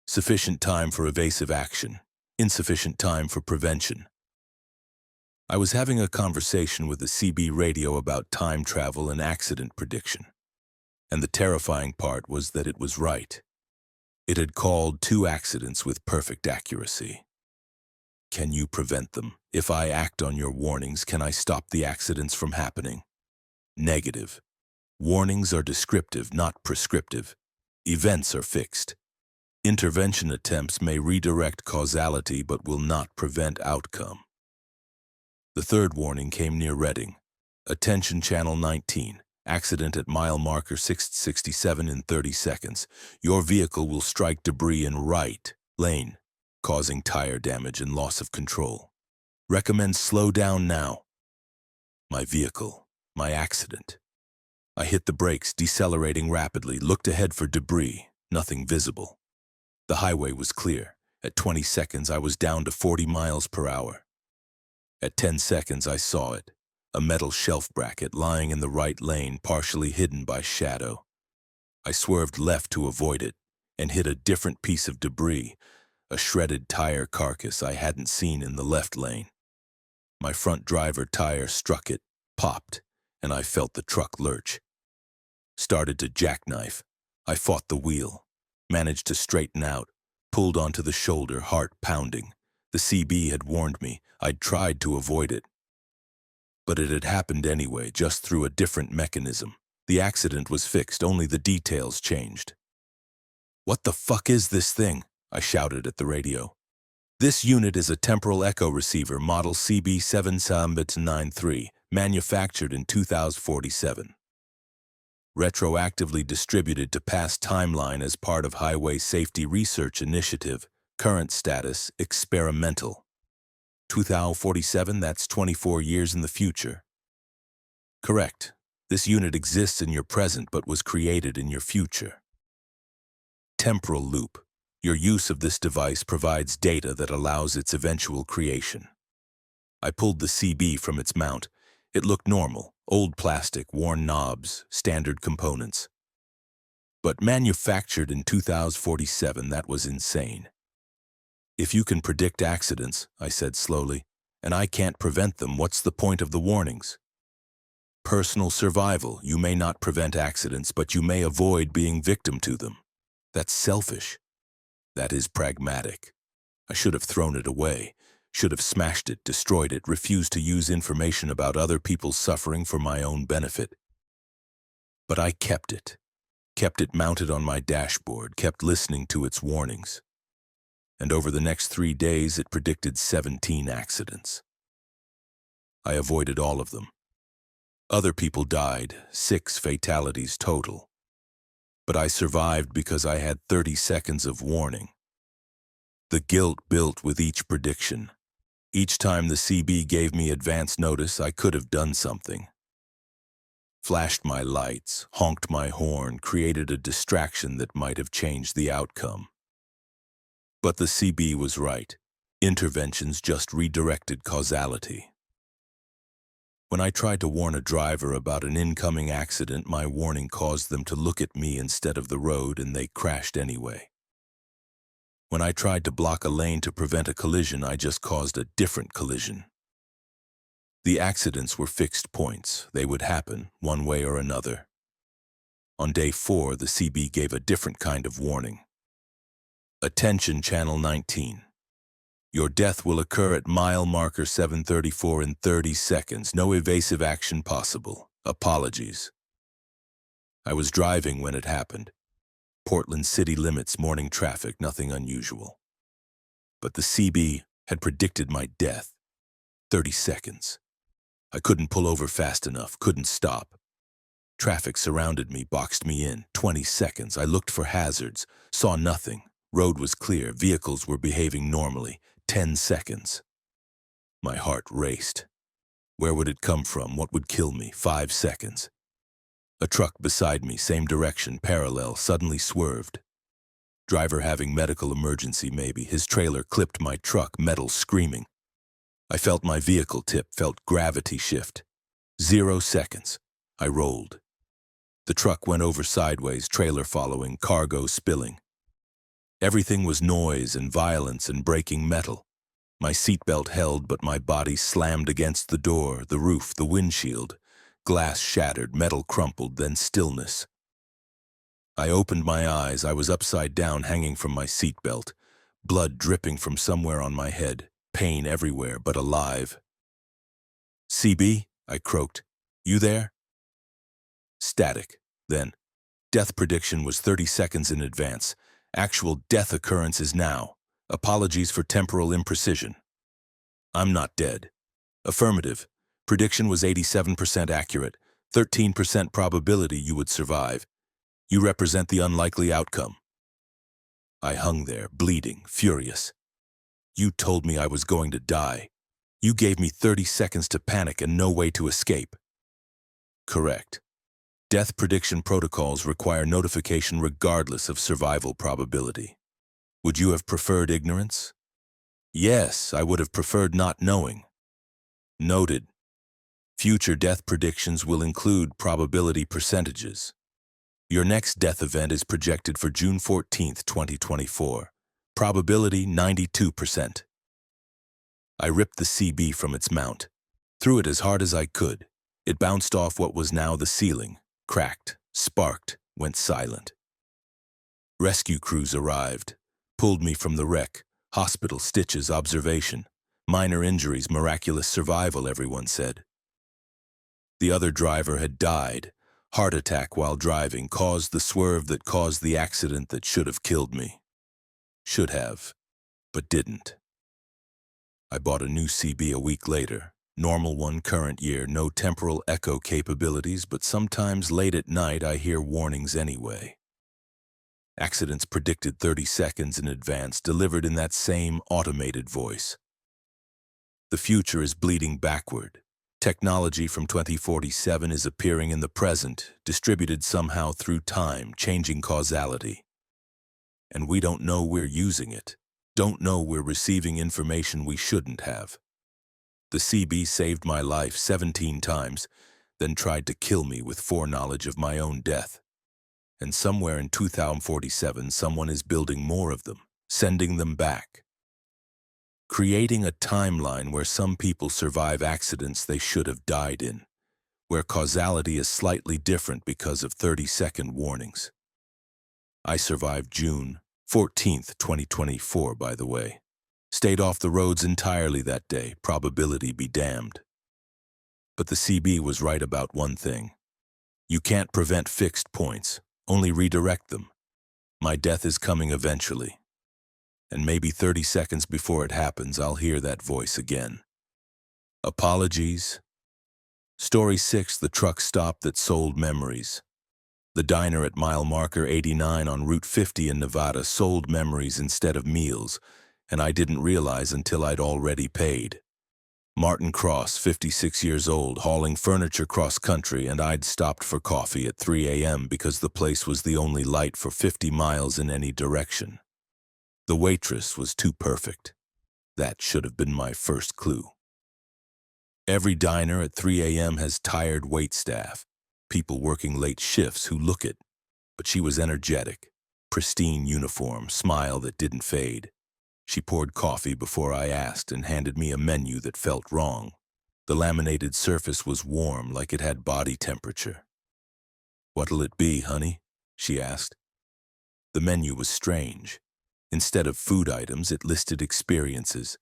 A: Sufficient time for evasive action. Insufficient time for prevention. I was having a conversation with the CB radio about time travel and accident prediction. And the terrifying part was that it was right. It had called 2 accidents with perfect accuracy. Can you prevent them? If I act on your warnings, can I stop the accidents from happening? Negative. Warnings are descriptive, not prescriptive. Events are fixed. Intervention attempts may redirect causality but will not prevent outcome. The third warning came near Reading. Attention Channel 19. Accident at mile marker 667 in 30 seconds. Your vehicle will strike debris in right lane, causing tire damage and loss of control. Recommend slow down now. My vehicle. My accident. I hit the brakes, decelerating rapidly, looked ahead for debris. Nothing visible. The highway was clear. At 20 seconds, I was down to 40 miles per hour. At 10 seconds, I saw it. A metal shelf bracket lying in the right lane, partially hidden by shadow. I swerved left to avoid it and hit a different piece of debris, a shredded tire carcass I hadn't seen in the left lane. My front driver tire struck it, popped, and I felt the truck lurch. Started to jackknife. I fought the wheel, managed to straighten out, pulled onto the shoulder, heart pounding. The CB had warned me. I'd tried to avoid it. But it had happened anyway, just through a different mechanism. The accident was fixed, only the details changed. What the fuck is this thing? I shouted at the radio. This unit is a temporal echo receiver, model CB7SAMBIT93, manufactured in 2047. Retroactively distributed to past timeline as part of Highway Safety Research Initiative. Current status, experimental. 2047, that's 24 years in the future. Correct. This unit exists in your present but was created in your future. Temporal loop. Your use of this device provides data that allows its eventual creation. I pulled the CB from its mount. It looked normal, old plastic, worn knobs, standard components. But manufactured in 2047, that was insane. If you can predict accidents, I said slowly, and I can't prevent them, what's the point of the warnings? Personal survival. You may not prevent accidents, but you may avoid being victim to them. That's selfish. That is pragmatic. I should have thrown it away, should have smashed it, destroyed it, refused to use information about other people's suffering for my own benefit. But I kept it mounted on my dashboard, kept listening to its warnings. And over the next 3 days, it predicted 17 accidents. I avoided all of them. Other people died, 6 fatalities total. But I survived because I had 30 seconds of warning. The guilt built with each prediction. Each time the CB gave me advance notice, I could have done something. Flashed my lights, honked my horn, created a distraction that might have changed the outcome. But the CB was right. Interventions just redirected causality. When I tried to warn a driver about an incoming accident, my warning caused them to look at me instead of the road, and they crashed anyway. When I tried to block a lane to prevent a collision, I just caused a different collision. The accidents were fixed points. They would happen, one way or another. On day 4, the CB gave a different kind of warning. Attention, Channel 19. Your death will occur at mile marker 734 in 30 seconds. No evasive action possible. Apologies. I was driving when it happened. Portland city limits, morning traffic, nothing unusual. But the CB had predicted my death. 30 seconds. I couldn't pull over fast enough, couldn't stop. Traffic surrounded me, boxed me in. 20 seconds. I looked for hazards, saw nothing. Road was clear, vehicles were behaving normally. 10 seconds. My heart raced. Where would it come from? What would kill me? 5 seconds. A truck beside me, same direction, parallel, suddenly swerved. Driver having medical emergency maybe. His trailer clipped my truck, metal screaming. I felt my vehicle tip, felt gravity shift. 0 seconds. I rolled. The truck went over sideways, trailer following, cargo spilling. Everything was noise and violence and breaking metal. My seatbelt held, but my body slammed against the door, the roof, the windshield. Glass shattered, metal crumpled, then stillness. I opened my eyes. I was upside down, hanging from my seatbelt. Blood dripping from somewhere on my head. Pain everywhere, but alive. CB, I croaked. You there? Static. Then, death prediction was 30 seconds in advance. Actual death occurrence is now. Apologies for temporal imprecision. I'm not dead. Affirmative. Prediction was 87% accurate. 13% probability you would survive. You represent the unlikely outcome. I hung there, bleeding, furious. You told me I was going to die. You gave me 30 seconds to panic and no way to escape. Correct. Death prediction protocols require notification regardless of survival probability. Would you have preferred ignorance? Yes, I would have preferred not knowing. Noted. Future death predictions will include probability percentages. Your next death event is projected for June 14, 2024. Probability 92%. I ripped the CB from its mount, threw it as hard as I could. It bounced off what was now the ceiling, cracked, sparked, went silent. Rescue crews arrived, pulled me from the wreck. Hospital, stitches, observation. Minor injuries, miraculous survival, everyone said. The other driver had died. Heart attack while driving, caused the swerve that caused the accident that should have killed me. Should have, but didn't. I bought a new CB a week later. Normal one, current year, no temporal echo capabilities, but sometimes late at night I hear warnings anyway. Accidents predicted 30 seconds in advance, delivered in that same automated voice. The future is bleeding backward. Technology from 2047 is appearing in the present, distributed somehow through time, changing causality. And we don't know we're using it. Don't know we're receiving information we shouldn't have. The CB saved my life 17 times, then tried to kill me with foreknowledge of my own death. And somewhere in 2047, someone is building more of them, sending them back. Creating a timeline where some people survive accidents they should have died in, where causality is slightly different because of 30-second warnings. I survived June 14th, 2024, by the way. Stayed off the roads entirely that day, probability be damned. But the CB was right about one thing. You can't prevent fixed points, only redirect them. My death is coming eventually. And maybe 30 seconds before it happens, I'll hear that voice again. Apologies. Story 6, the truck stop that sold memories. The diner at mile marker 89 on Route 50 in Nevada sold memories instead of meals, and I didn't realize until I'd already paid. Martin Cross, 56 years old, hauling furniture cross-country, and I'd stopped for coffee at 3 a.m. because the place was the only light for 50 miles in any direction. The waitress was too perfect. That should have been my first clue. Every diner at 3 a.m. has tired waitstaff, people working late shifts who look it, but she was energetic, pristine uniform, smile that didn't fade. She poured coffee before I asked and handed me a menu that felt wrong. The laminated surface was warm, like it had body temperature. "What'll it be, honey?" she asked. The menu was strange. Instead of food items, it listed experiences.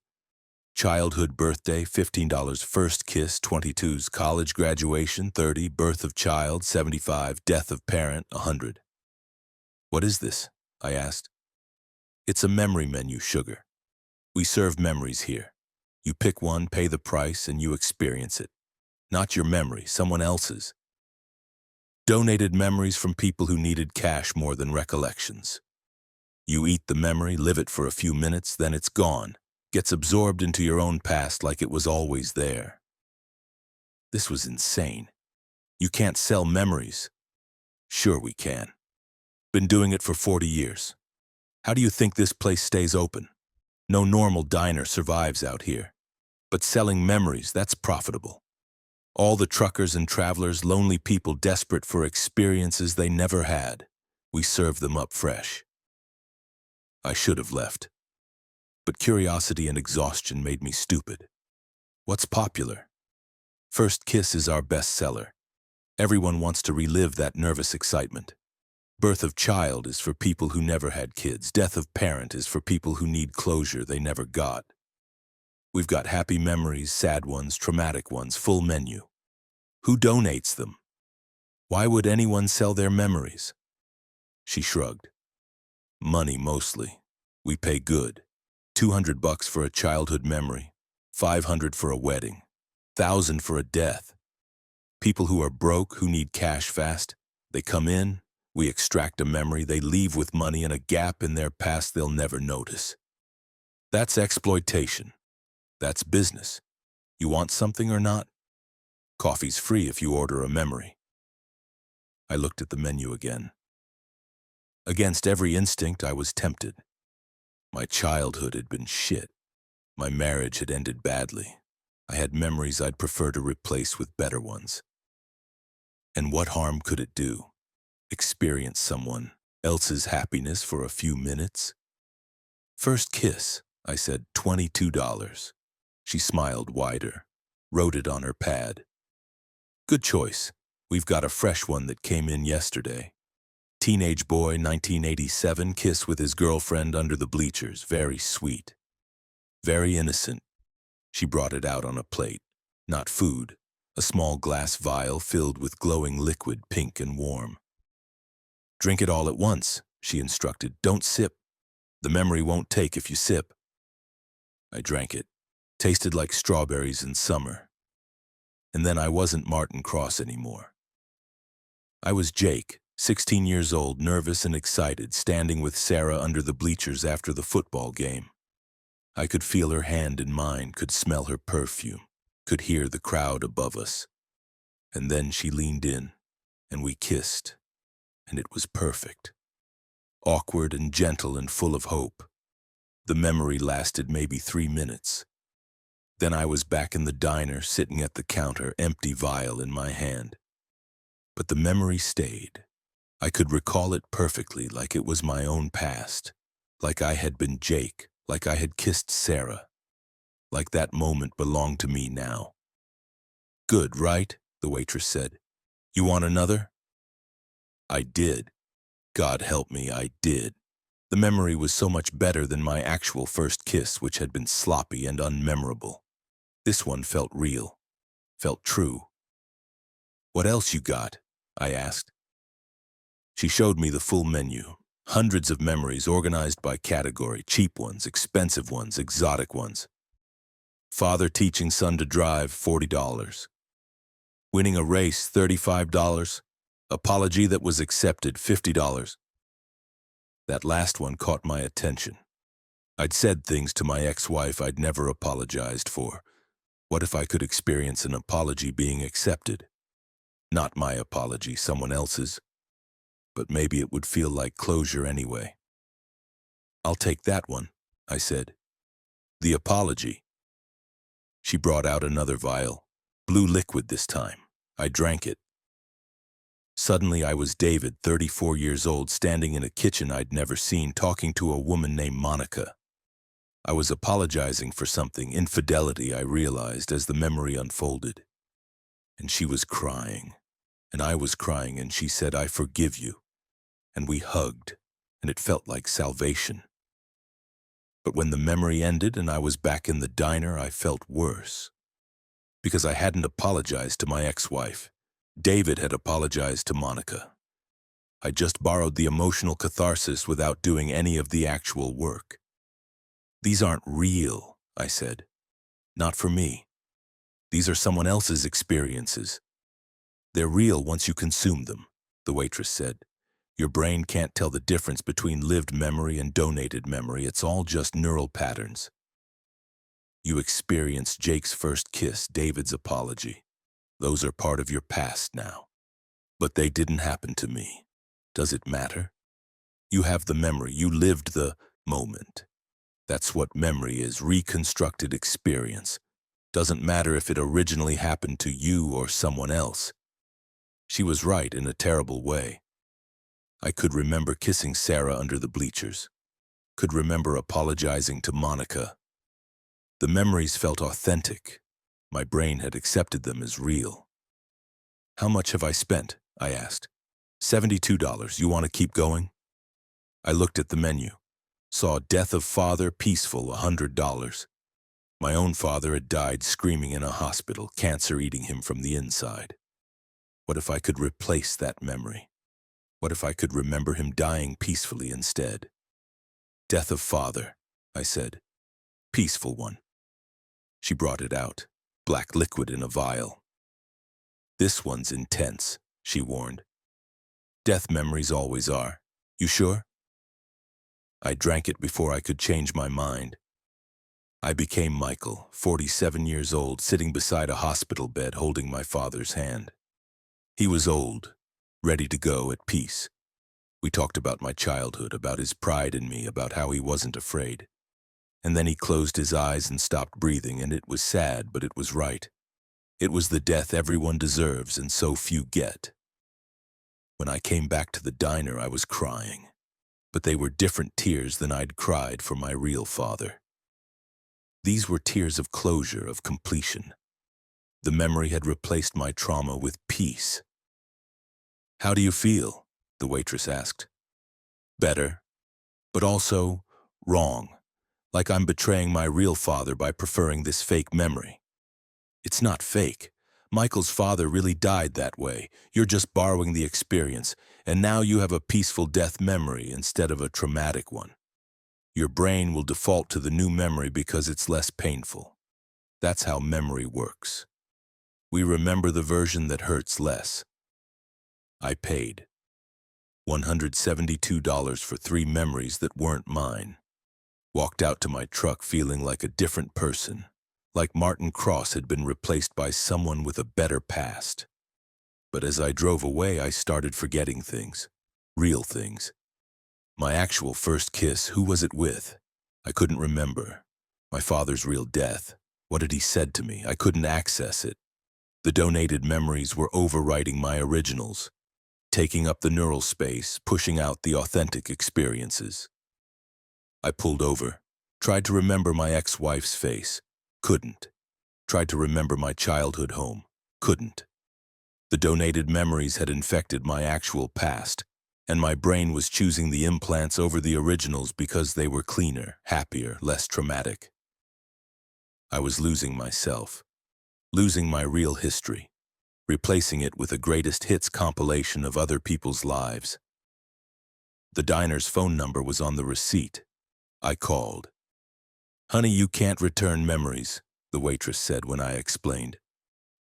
A: Childhood birthday, $15. First kiss, $22. College graduation, $30. Birth of child, $75. Death of parent, $100. "What is this?" I asked. "It's a memory menu, sugar. We serve memories here. You pick one, pay the price, and you experience it. Not your memory, someone else's. Donated memories from people who needed cash more than recollections. You eat the memory, live it for a few minutes, then it's gone. Gets absorbed into your own past like it was always there." This was insane. You can't sell memories. Sure we can. Been doing it for 40 years. How do you think this place stays open? No normal diner survives out here. But selling memories, that's profitable. All the truckers and travelers, lonely people desperate for experiences they never had. We serve them up fresh. I should have left. But curiosity and exhaustion made me stupid. What's popular? First kiss is our best seller. Everyone wants to relive that nervous excitement. Birth of child is for people who never had kids. Death of parent is for people who need closure they never got. We've got happy memories, sad ones, traumatic ones, full menu. Who donates them? Why would anyone sell their memories? She shrugged. Money mostly. We pay good. $200 for a childhood memory, $500 for a wedding, $1,000 for a death. People who are broke, who need cash fast, they come in, we extract a memory, they leave with money and a gap in their past they'll never notice. That's exploitation. That's business. You want something or not? Coffee's free if you order a memory. I looked at the menu again. Against every instinct, I was tempted. My childhood had been shit. My marriage had ended badly. I had memories I'd prefer to replace with better ones. And what harm could it do? Experience someone else's happiness for a few minutes? First kiss, I said, $22. She smiled wider, wrote it on her pad. Good choice. We've got a fresh one that came in yesterday. Teenage boy, 1987, kiss with his girlfriend under the bleachers. Very sweet. Very innocent. She brought it out on a plate. Not food. A small glass vial filled with glowing liquid, pink and warm. Drink it all at once, she instructed. Don't sip. The memory won't take if you sip. I drank it. Tasted like strawberries in summer. And then I wasn't Martin Cross anymore. I was Jake, 16 years old, nervous and excited, standing with Sarah under the bleachers after the football game. I could feel her hand in mine, could smell her perfume, could hear the crowd above us. And then she leaned in, and we kissed, and it was perfect. awkward and gentle and full of hope. The memory lasted maybe 3 minutes. Then I was back in the diner, sitting at the counter, empty vial in my hand. But the memory stayed. I could recall it perfectly, like it was my own past. Like I had been Jake, like I had kissed Sarah. Like that moment belonged to me now. "Good, right?" the waitress said. "You want another?" I did. God help me, I did. The memory was so much better than my actual first kiss, which had been sloppy and unmemorable. This one felt real, felt true. "What else you got?" I asked. She showed me the full menu. Hundreds of memories organized by category, cheap ones, expensive ones, exotic ones. Father teaching son to drive, $40. Winning a race, $35. Apology that was accepted, $50. That last one caught my attention. I'd said things to my ex-wife I'd never apologized for. What if I could experience an apology being accepted? Not my apology, someone else's. But maybe it would feel like closure anyway. "I'll take that one," I said. "The apology." She brought out another vial, blue liquid this time. I drank it. Suddenly I was David, 34 years old, standing in a kitchen I'd never seen, talking to a woman named Monica. I was apologizing for something, infidelity, I realized as the memory unfolded. And she was crying, and I was crying, and she said, "I forgive you." And we hugged, and it felt like salvation. But when the memory ended and I was back in the diner, I felt worse. Because I hadn't apologized to my ex-wife. David had apologized to Monica. I just borrowed the emotional catharsis without doing any of the actual work. "These aren't real," I said. "Not for me. These are someone else's experiences. They're real once you consume them," the waitress said. "Your brain can't tell the difference between lived memory and donated memory. It's all just neural patterns. You experienced Jake's first kiss, David's apology. Those are part of your past now. But they didn't happen to me. Does it matter? You have the memory. You lived the moment. That's what memory is, reconstructed experience. Doesn't matter if it originally happened to you or someone else." She was right in a terrible way. I could remember kissing Sarah under the bleachers. Could remember apologizing to Monica. The memories felt authentic. My brain had accepted them as real. "How much have I spent?" I asked. $72. You want to keep going?" I looked at the menu. Saw death of father, peaceful, $100. My own father had died screaming in a hospital, cancer eating him from the inside. What if I could replace that memory? What if I could remember him dying peacefully instead? "Death of father," I said. "Peaceful one." She brought it out, black liquid in a vial. "This one's intense," she warned. "Death memories always are. You sure?" I drank it before I could change my mind. I became Michael, 47 years old, sitting beside a hospital bed holding my father's hand. He was old, ready to go, at peace. We talked about my childhood, about his pride in me, about how he wasn't afraid. And then he closed his eyes and stopped breathing, and it was sad, but it was right. It was the death everyone deserves and so few get. When I came back to the diner, I was crying. But they were different tears than I'd cried for my real father. These were tears of closure, of completion. The memory had replaced my trauma with peace. "How do you feel?" the waitress asked. "Better, but also wrong, like I'm betraying my real father by preferring this fake memory." "It's not fake. Michael's father really died that way. You're just borrowing the experience, and now you have a peaceful death memory instead of a traumatic one. Your brain will default to the new memory because it's less painful. That's how memory works. We remember the version that hurts less." I paid $172 for 3 memories that weren't mine. Walked out to my truck feeling like a different person, like Martin Cross had been replaced by someone with a better past. But as I drove away, I started forgetting things, real things. My actual first kiss, who was it with? I couldn't remember. My father's real death. What had he said to me? I couldn't access it. The donated memories were overwriting my originals, taking up the neural space, pushing out the authentic experiences. I pulled over, tried to remember my ex-wife's face. Couldn't. Tried to remember my childhood home. Couldn't. The donated memories had infected my actual past, and my brain was choosing the implants over the originals because they were cleaner, happier, less traumatic. I was losing myself, losing my real history, replacing it with a greatest hits compilation of other people's lives. The diner's phone number was on the receipt. I called. "Honey, you can't return memories," the waitress said when I explained.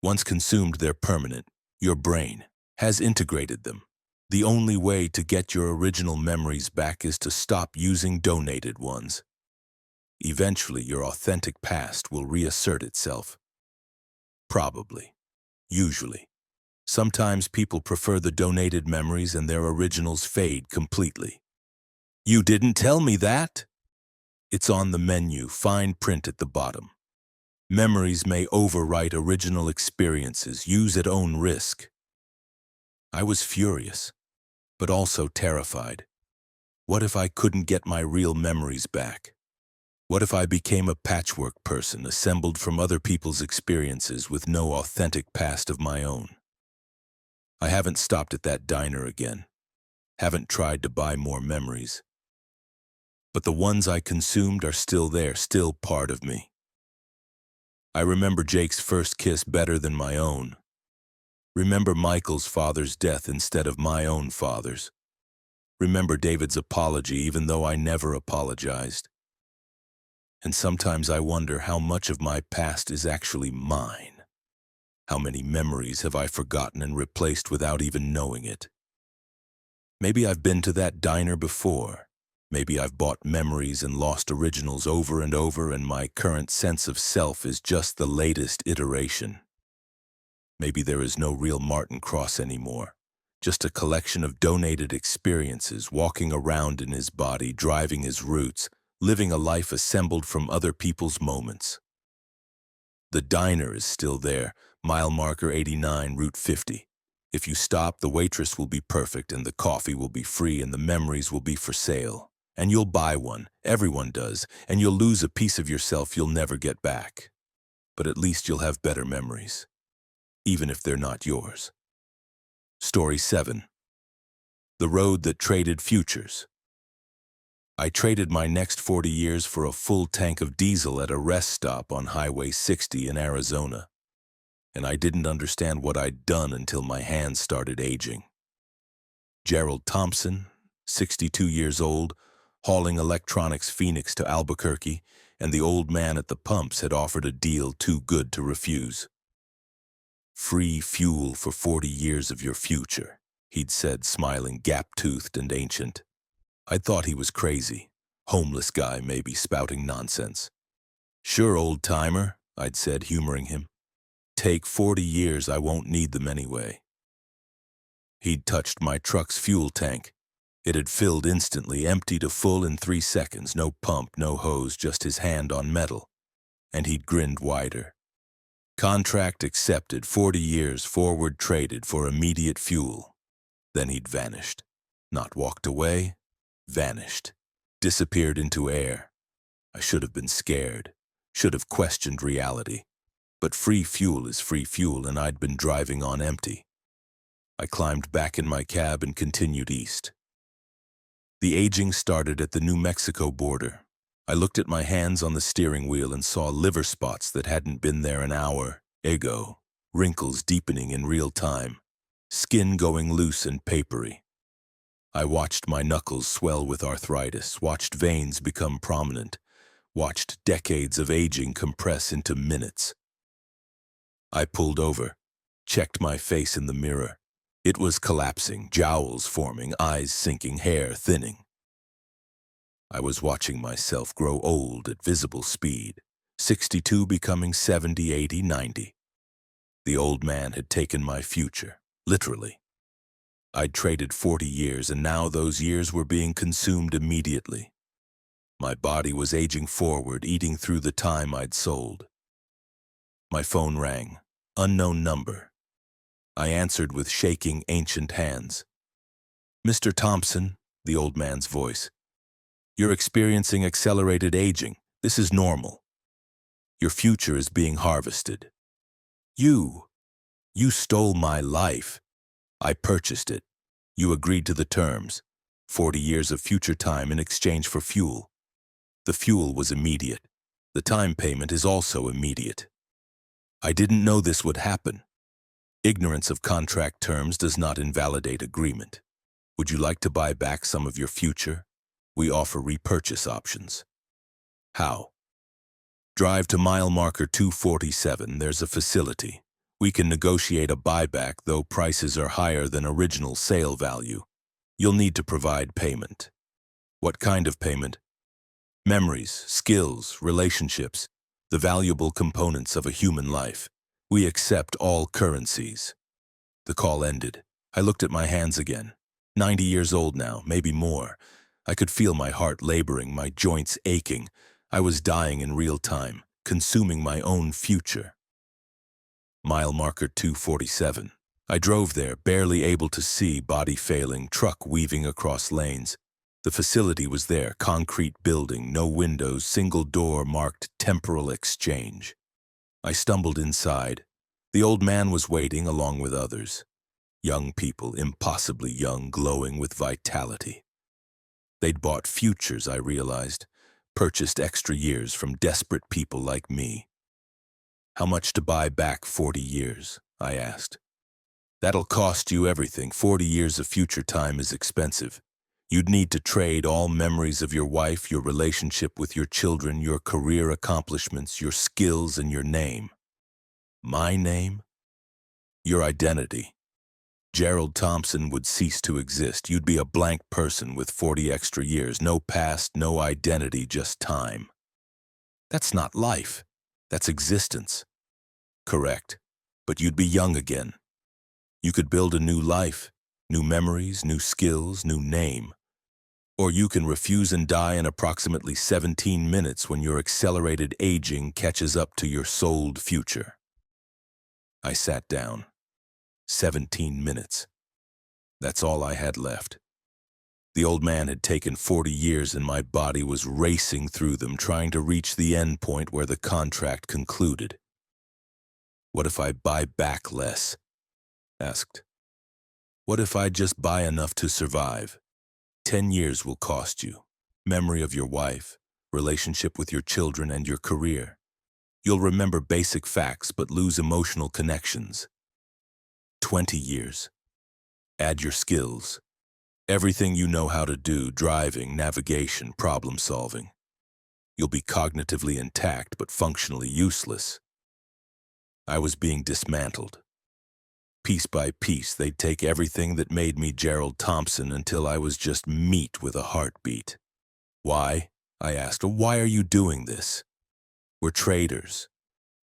A: "Once consumed, they're permanent. Your brain has integrated them. The only way to get your original memories back is to stop using donated ones. Eventually, your authentic past will reassert itself. Probably. Usually. Sometimes people prefer the donated memories and their originals fade completely." "You didn't tell me that." "It's on the menu, fine print at the bottom. Memories may overwrite original experiences. Use at own risk." I was furious, but also terrified. What if I couldn't get my real memories back? What if I became a patchwork person assembled from other people's experiences with no authentic past of my own? I haven't stopped at that diner again. Haven't tried to buy more memories. But the ones I consumed are still there, still part of me. I remember Jake's first kiss better than my own. Remember Michael's father's death instead of my own father's. Remember David's apology even though I never apologized. And sometimes I wonder how much of my past is actually mine. How many memories have I forgotten and replaced without even knowing it? Maybe I've been to that diner before. Maybe I've bought memories and lost originals over and over, and my current sense of self is just the latest iteration. Maybe there is no real Martin Cross anymore, just a collection of donated experiences, walking around in his body, driving his roots, living a life assembled from other people's moments. The diner is still there, mile marker 89, Route 50. If you stop, the waitress will be perfect, and the coffee will be free, and the memories will be for sale. And you'll buy one, everyone does, and you'll lose a piece of yourself you'll never get back. But at least you'll have better memories, even if they're not yours. Story 7. The Road That Traded Futures. I traded my next 40 years for a full tank of diesel at a rest stop on Highway 60 in Arizona. And I didn't understand what I'd done until my hands started aging. Gerald Thompson, 62 years old, hauling electronics Phoenix to Albuquerque, and the old man at the pumps had offered a deal too good to refuse. "Free fuel for 40 years of your future," he'd said, smiling, gap-toothed and ancient. I'd thought he was crazy. Homeless guy, maybe, spouting nonsense. "Sure, old-timer," I'd said, humoring him. "Take 40 years, I won't need them anyway." He'd touched my truck's fuel tank. It had filled instantly, empty to full in 3 seconds, no pump, no hose, just his hand on metal. And he'd grinned wider. Contract accepted, 40 years forward traded for immediate fuel. Then he'd vanished. Not walked away, vanished. Disappeared into air. I should have been scared. Should have questioned reality. But free fuel is free fuel, and I'd been driving on empty. I climbed back in my cab and continued east. The aging started at the New Mexico border. I looked at my hands on the steering wheel and saw liver spots that hadn't been there an hour ago, wrinkles deepening in real time, skin going loose and papery. I watched my knuckles swell with arthritis, watched veins become prominent, watched decades of aging compress into minutes. I pulled over, checked my face in the mirror. It was collapsing, jowls forming, eyes sinking, hair thinning. I was watching myself grow old at visible speed, 62 becoming 70, 80, 90. The old man had taken my future, literally. I'd traded 40 years, and now those years were being consumed immediately. My body was aging forward, eating through the time I'd sold. My phone rang. Unknown number. I answered with shaking, ancient hands. "Mr. Thompson," the old man's voice, "you're experiencing accelerated aging. This is normal. Your future is being harvested. You stole my life. I purchased it. You agreed to the terms. 40 years of future time in exchange for fuel. The fuel was immediate. The time payment is also immediate. I didn't know this would happen. Ignorance of contract terms does not invalidate agreement. Would you like to buy back some of your future? We offer repurchase options." "How?" "Drive to mile marker 247. There's a facility. We can negotiate a buyback, though prices are higher than original sale value. You'll need to provide payment." "What kind of payment?" "Memories, skills, relationships, the valuable components of a human life. We accept all currencies." The call ended. I looked at my hands again. 90 years old now, maybe more. I could feel my heart laboring, my joints aching. I was dying in real time, consuming my own future. Mile marker 247. I drove there, barely able to see, body failing, truck weaving across lanes. The facility was there, concrete building, no windows, single door marked temporal exchange. I stumbled inside. The old man was waiting along with others. Young people, impossibly young, glowing with vitality. They'd bought futures, I realized, purchased extra years from desperate people like me. "How much to buy back 40 years?" I asked. "That'll cost you everything. 40 years of future time is expensive. You'd need to trade all memories of your wife, your relationship with your children, your career accomplishments, your skills, and your name." "My name?" "Your identity. Gerald Thompson would cease to exist. You'd be a blank person with 40 extra years. No past, no identity, just time." "That's not life. That's existence." "Correct. But you'd be young again. You could build a new life, new memories, new skills, new name. Or you can refuse and die in approximately 17 minutes when your accelerated aging catches up to your souled future." I sat down. 17 minutes. That's all I had left. The old man had taken 40 years and my body was racing through them, trying to reach the end point where the contract concluded. "What if I buy back less?" asked. "What if I just buy enough to survive? 10 years will cost you. Memory of your wife, relationship with your children, and your career. You'll remember basic facts but lose emotional connections. 20 years. Add your skills. Everything you know how to do, driving, navigation, problem solving. You'll be cognitively intact but functionally useless." I was being dismantled. Piece by piece, they'd take everything that made me Gerald Thompson until I was just meat with a heartbeat. "Why?" I asked. "Why are you doing this?" "We're traders.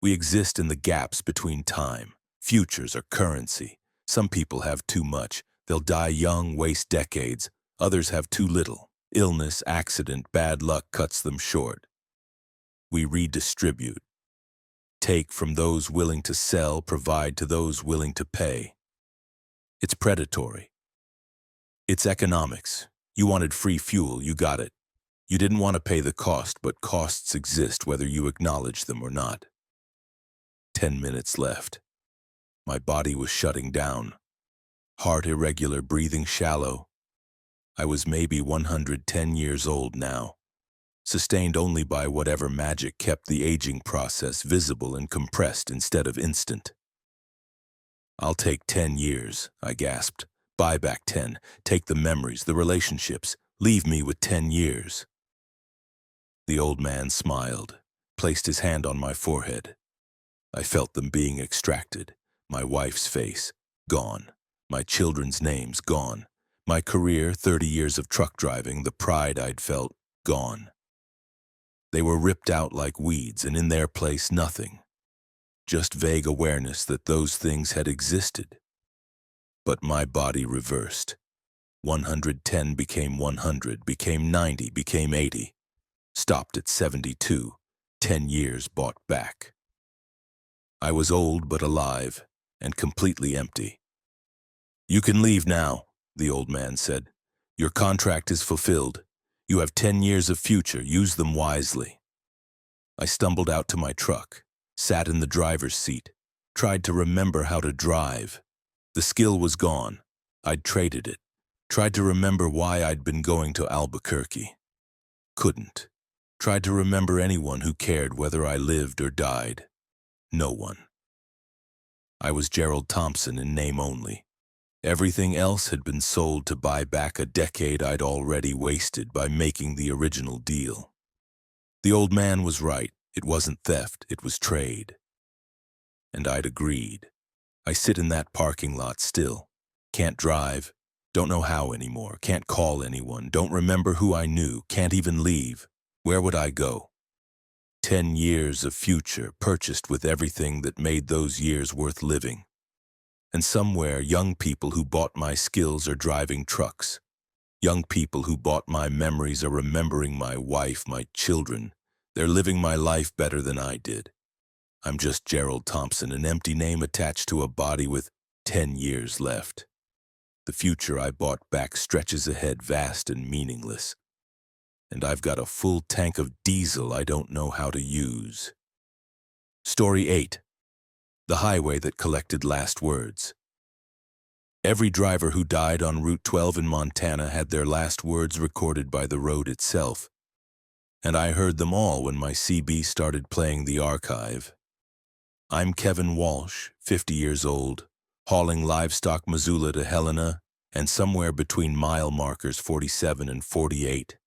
A: We exist in the gaps between time. Futures are currency. Some people have too much. They'll die young, waste decades. Others have too little. Illness, accident, bad luck cuts them short. We redistribute. Take from those willing to sell, provide to those willing to pay. It's predatory. It's economics. You wanted free fuel, you got it. You didn't want to pay the cost, but costs exist whether you acknowledge them or not." 10 minutes left. My body was shutting down. Heart irregular, breathing shallow. I was maybe 110 years old now, sustained only by whatever magic kept the aging process visible and compressed instead of instant. "I'll take 10 years, I gasped. "Buy back 10. Take the memories, the relationships. Leave me with 10 years. The old man smiled, placed his hand on my forehead. I felt them being extracted. My wife's face, gone. My children's names, gone. My career, 30 years of truck driving, the pride I'd felt, gone. They were ripped out like weeds, and in their place nothing. Just vague awareness that those things had existed. But my body reversed. 110 became 100, became 90, became 80. Stopped at 72. 10 years bought back. I was old but alive, and completely empty. "You can leave now," the old man said. "Your contract is fulfilled. You have 10 years of future. Use them wisely." I stumbled out to my truck, sat in the driver's seat, tried to remember how to drive. The skill was gone. I'd traded it. Tried to remember why I'd been going to Albuquerque. Couldn't. Tried to remember anyone who cared whether I lived or died. No one. I was Gerald Thompson in name only. Everything else had been sold to buy back a decade I'd already wasted by making the original deal. The old man was right. It wasn't theft, it was trade. And I'd agreed. I sit in that parking lot still. Can't drive. Don't know how anymore. Can't call anyone. Don't remember who I knew. Can't even leave. Where would I go? 10 years of future purchased with everything that made those years worth living. And somewhere, young people who bought my skills are driving trucks. Young people who bought my memories are remembering my wife, my children. They're living my life better than I did. I'm just Gerald Thompson, an empty name attached to a body with 10 years left. The future I bought back stretches ahead, vast and meaningless. And I've got a full tank of diesel I don't know how to use. Story 8. The highway that collected last words. Every driver who died on Route 12 in Montana had their last words recorded by the road itself. And I heard them all when my CB started playing the archive. I'm Kevin Walsh, 50 years old, hauling livestock Missoula to Helena, and somewhere between mile markers 47 and 48.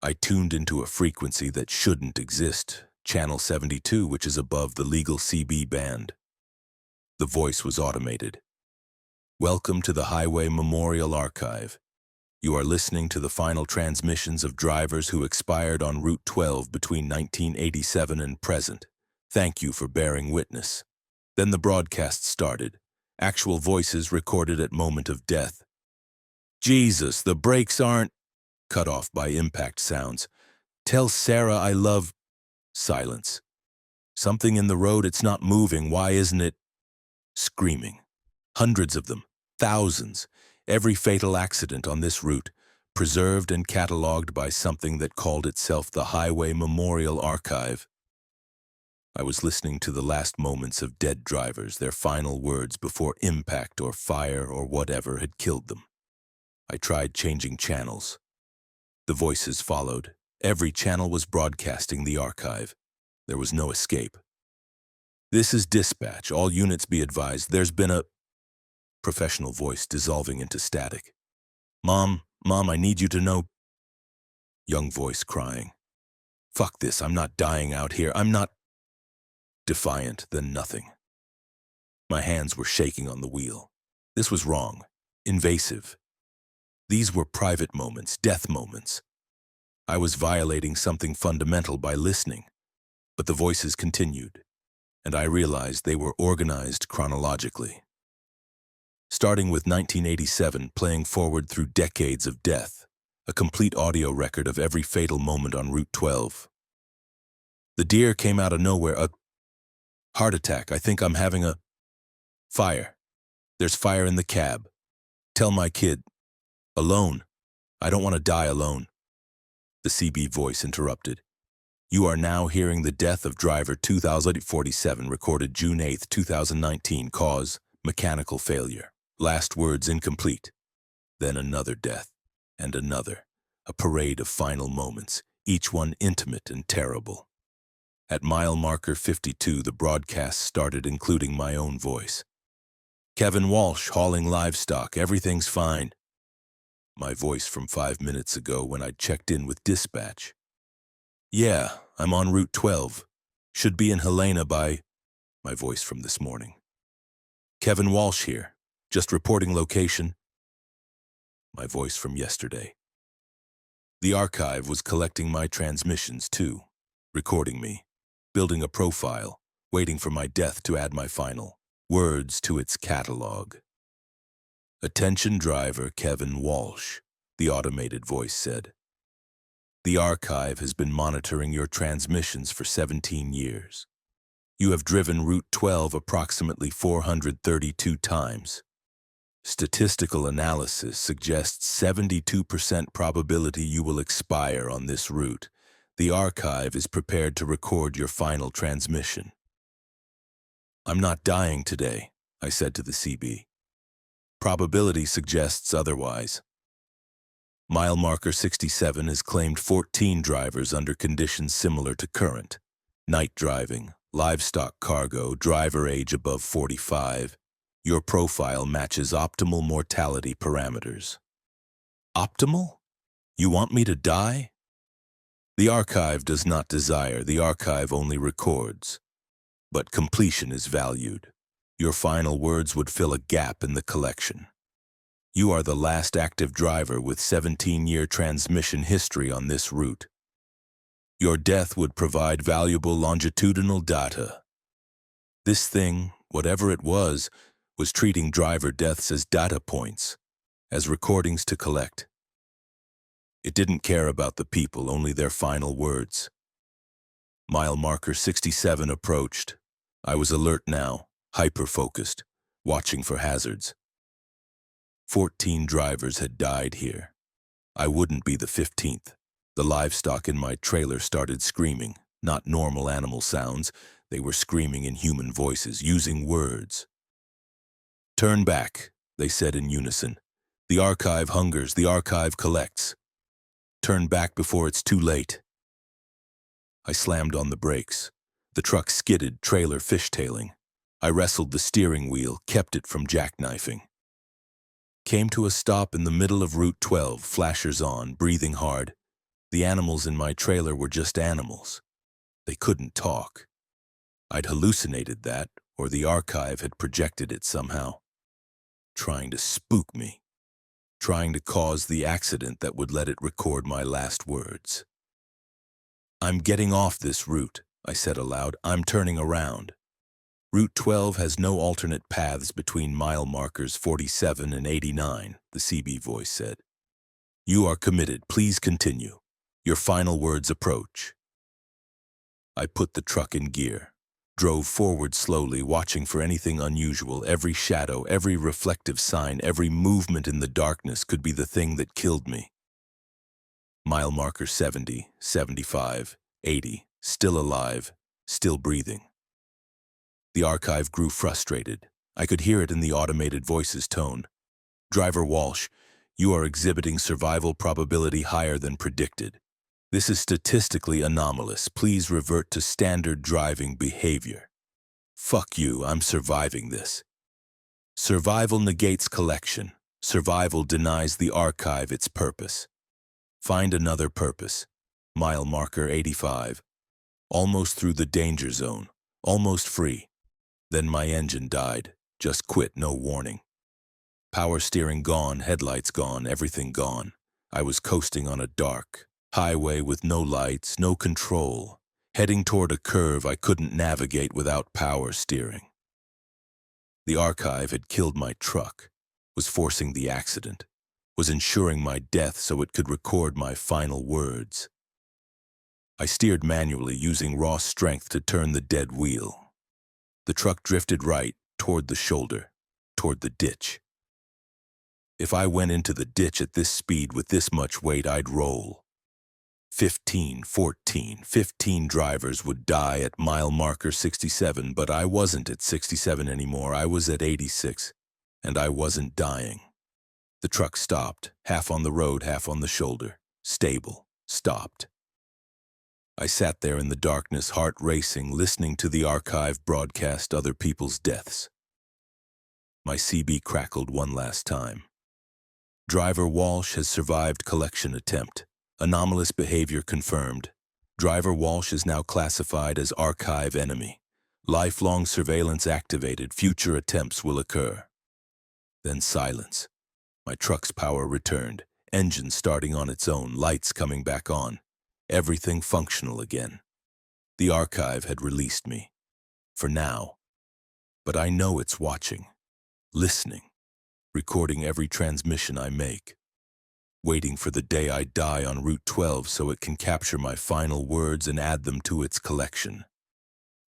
A: I tuned into a frequency that shouldn't exist, channel 72, which is above the legal CB band. The voice was automated. "Welcome to the Highway Memorial Archive. You are listening to the final transmissions of drivers who expired on Route 12 between 1987 and present. Thank you for bearing witness." Then the broadcast started. Actual voices recorded at moment of death. "Jesus, the brakes aren't..." Cut off by impact sounds. "Tell Sarah I love..." Silence. "Something in the road, it's not moving, why isn't it..." Screaming. Hundreds of them. Thousands. Every fatal accident on this route, preserved and catalogued by something that called itself the Highway Memorial Archive. I was listening to the last moments of dead drivers, their final words before impact or fire or whatever had killed them. I tried changing channels. The voices followed. Every channel was broadcasting the archive. There was no escape. "This is dispatch. All units be advised. There's been a..." Professional voice dissolving into static. Mom, I need you to know..." Young voice crying. "Fuck this, I'm not dying out here. I'm not..." Defiant, then nothing. My hands were shaking on the wheel. This was wrong. Invasive. These were private moments, death moments. I was violating something fundamental by listening, but the voices continued, and I realized they were organized chronologically. Starting with 1987, playing forward through decades of death, a complete audio record of every fatal moment on Route 12. "The deer came out of nowhere, a heart attack, I think I'm having a fire. There's fire in the cab. Tell my kid. Alone. I don't want to die alone." The CB voice interrupted. "You are now hearing the death of driver 2047, recorded June 8, 2019, cause mechanical failure. Last words incomplete." Then another death, and another, a parade of final moments, each one intimate and terrible. At mile marker 52, the broadcast started, including my own voice. "Kevin Walsh, hauling livestock, everything's fine." My voice from 5 minutes ago when I'd checked in with dispatch. "Yeah, I'm on Route 12. Should be in Helena by..." My voice from this morning. "Kevin Walsh here. Just reporting location." My voice from yesterday. The archive was collecting my transmissions too, recording me, building a profile, waiting for my death to add my final words to its catalog. "Attention driver Kevin Walsh," the automated voice said. "The archive has been monitoring your transmissions for 17 years. You have driven Route 12 approximately 432 times. Statistical analysis suggests 72% probability you will expire on this route. The archive is prepared to record your final transmission." "I'm not dying today," I said to the CB. "Probability suggests otherwise." Mile marker 67 has claimed 14 drivers under conditions similar to current. Night driving, livestock cargo, driver age above 45. Your profile matches optimal mortality parameters. Optimal? You want me to die? The archive does not desire, the archive only records. But completion is valued. Your final words would fill a gap in the collection. You are the last active driver with 17-year transmission history on this route. Your death would provide valuable longitudinal data. This thing, whatever it was treating driver deaths as data points, as recordings to collect. It didn't care about the people, only their final words. Mile marker 67 approached. I was alert now, hyper-focused, watching for hazards. 14 drivers had died here. I wouldn't be the 15th. The livestock in my trailer started screaming, not normal animal sounds. They were screaming in human voices, using words. "Turn back," they said in unison. "The archive hungers, the archive collects. Turn back before it's too late." I slammed on the brakes. The truck skidded, trailer fishtailing. I wrestled the steering wheel, kept it from jackknifing. Came to a stop in the middle of Route 12, flashers on, breathing hard. The animals in my trailer were just animals. They couldn't talk. I'd hallucinated that, or the archive had projected it somehow. Trying to spook me. Trying to cause the accident that would let it record my last words. "I'm getting off this route," I said aloud. "I'm turning around." "Route 12 has no alternate paths between mile markers 47 and 89, the CB voice said. "You are committed. Please continue. Your final words approach." I put the truck in gear, drove forward slowly, watching for anything unusual. Every shadow, every reflective sign, every movement in the darkness could be the thing that killed me. Mile marker 70, 75, 80, still alive, still breathing. The archive grew frustrated. I could hear it in the automated voice's tone. "Driver Walsh, you are exhibiting survival probability higher than predicted. This is statistically anomalous. Please revert to standard driving behavior." "Fuck you, I'm surviving this." Survival negates collection. Survival denies the archive its purpose. Find another purpose. Mile marker 85. Almost through the danger zone. Almost free. Then my engine died. Just quit, no warning. Power steering gone, headlights gone, everything gone. I was coasting on a dark highway with no lights, no control, heading toward a curve I couldn't navigate without power steering. The archive had killed my truck, was forcing the accident, was ensuring my death so it could record my final words. I steered manually, using raw strength to turn the dead wheel. The truck drifted right, toward the shoulder, toward the ditch. If I went into the ditch at this speed with this much weight, I'd roll. 15 drivers would die at mile marker 67, but I wasn't at 67 anymore. I was at 86, and I wasn't dying. The truck stopped, half on the road, half on the shoulder. Stable, stopped. I sat there in the darkness, heart racing, listening to the archive broadcast other people's deaths. My CB crackled one last time. "Driver Walsh has survived collection attempt. Anomalous behavior confirmed. Driver Walsh is now classified as archive enemy. Lifelong surveillance activated. Future attempts will occur." Then silence. My truck's power returned. Engine starting on its own, lights coming back on. Everything functional again. The archive had released me. For now. But I know it's watching. Listening. recording every transmission I make, waiting for the day I die on Route 12 so it can capture my final words and add them to its collection.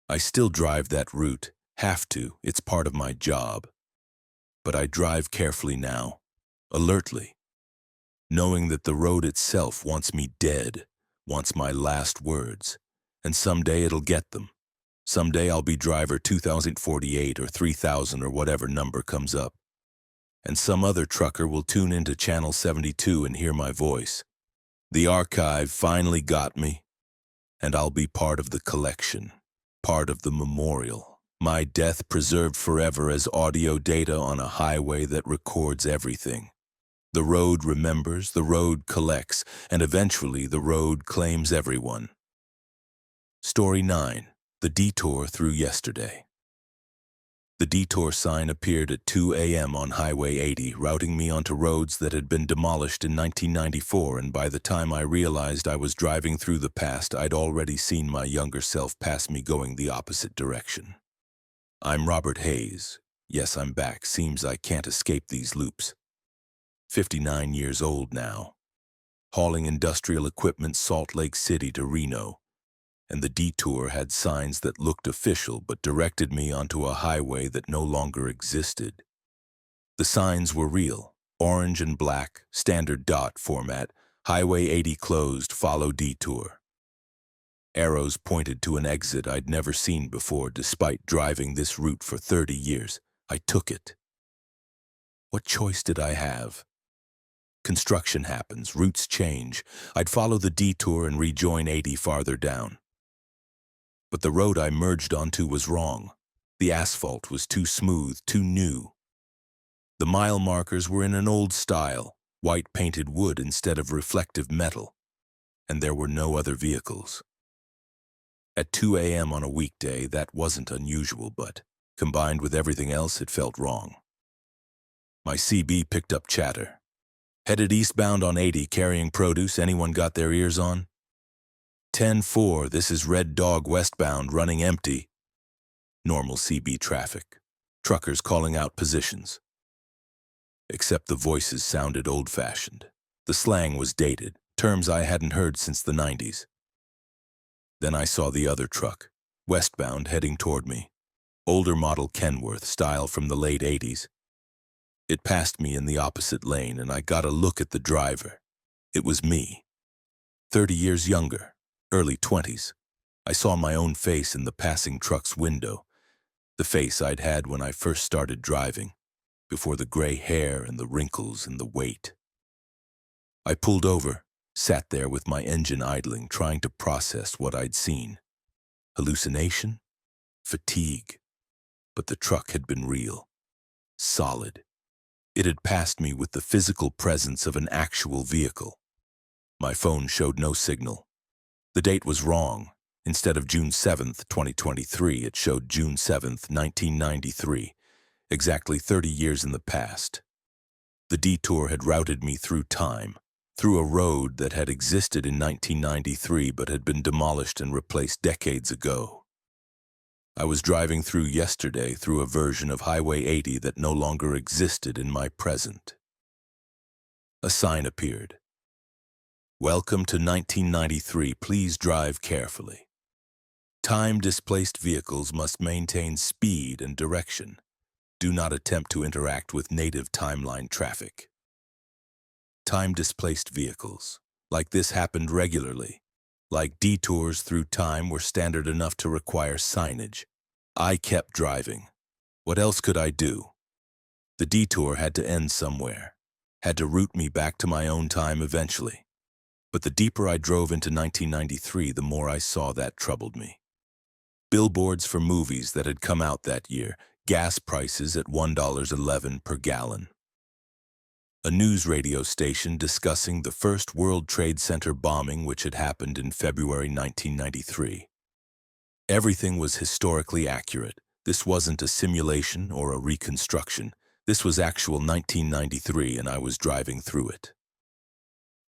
A: I still drive that route, have to, it's part of my job. But I drive carefully now, alertly, knowing that the road itself wants me dead, wants my last words, and someday it'll get them. Someday I'll be driver 2048 or 3000 or whatever number comes up, and some other trucker will tune into Channel 72 and hear my voice. The archive finally got me, and I'll be part of the collection, part of the memorial. My death preserved forever as audio data on a highway that records everything. The road remembers, the road collects, and eventually the road claims everyone. Story 9. The Detour Through Yesterday. The detour sign appeared at 2 a.m. on Highway 80, routing me onto roads that had been demolished in 1994, and by the time I realized I was driving through the past, I'd already seen my younger self pass me going the opposite direction. I'm Robert Hayes. Yes, I'm back. Seems I can't escape these loops. 59 years old now. Hauling industrial equipment Salt Lake City to Reno. And the detour had signs that looked official but directed me onto a highway that no longer existed. The signs were real, orange and black, standard dot format, Highway 80 closed, follow detour. Arrows pointed to an exit I'd never seen before despite driving this route for 30 years. I took it. What choice did I have? Construction happens, routes change. I'd follow the detour and rejoin 80 farther down. But the road I merged onto was wrong. The asphalt was too smooth, too new. The mile markers were in an old style, white painted wood instead of reflective metal, and there were no other vehicles. At 2 a.m. on a weekday, that wasn't unusual, but combined with everything else, it felt wrong. My CB picked up chatter. Headed eastbound on 80, carrying produce. Anyone got their ears on? 10-4, this is Red Dog westbound, running empty. Normal CB traffic. Truckers calling out positions. Except the voices sounded old-fashioned. The slang was dated, terms I hadn't heard since the 90s. Then I saw the other truck, westbound, heading toward me. Older model Kenworth style from the late 80s. It passed me in the opposite lane, and I got a look at the driver. It was me. 30 years younger. Early 20s. I saw my own face in the passing truck's window, the face I'd had when I first started driving, before the gray hair and the wrinkles and the weight. I pulled over, sat there with my engine idling, trying to process what I'd seen. Hallucination? Fatigue. But the truck had been real. Solid. It had passed me with the physical presence of an actual vehicle. My phone showed no signal. The date was wrong. Instead of June 7th, 2023, it showed June 7th, 1993, exactly 30 years in the past. The detour had routed me through time, through a road that had existed in 1993 but had been demolished and replaced decades ago. I was driving through yesterday through a version of Highway 80 that no longer existed in my present. A sign appeared. Welcome to 1993. Please drive carefully. Time-displaced vehicles must maintain speed and direction. Do not attempt to interact with native timeline traffic. Time-displaced vehicles. Like this happened regularly. Like detours through time were standard enough to require signage. I kept driving. What else could I do? The detour had to end somewhere. Had to route me back to my own time eventually. But the deeper I drove into 1993, the more I saw that troubled me. Billboards for movies that had come out that year, gas prices at $1.11 per gallon. A news radio station discussing the first World Trade Center bombing which had happened in February 1993. Everything was historically accurate. This wasn't a simulation or a reconstruction. This was actual 1993, and I was driving through it.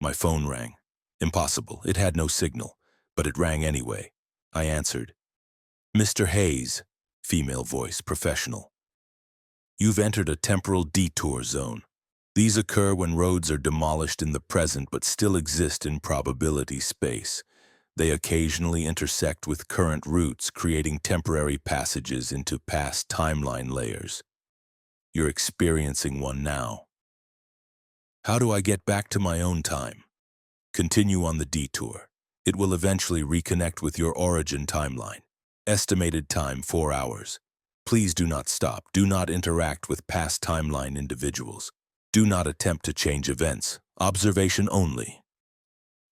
A: My phone rang. Impossible. It had no signal, but it rang anyway. I answered. Mr. Hayes, female voice, professional. You've entered a temporal detour zone. These occur when roads are demolished in the present but still exist in probability space. They occasionally intersect with current routes, creating temporary passages into past timeline layers. You're experiencing one now. How do I get back to my own time? Continue on the detour. It will eventually reconnect with your origin timeline. Estimated time 4 hours. Please do not stop. Do not interact with past timeline individuals. Do not attempt to change events. Observation only.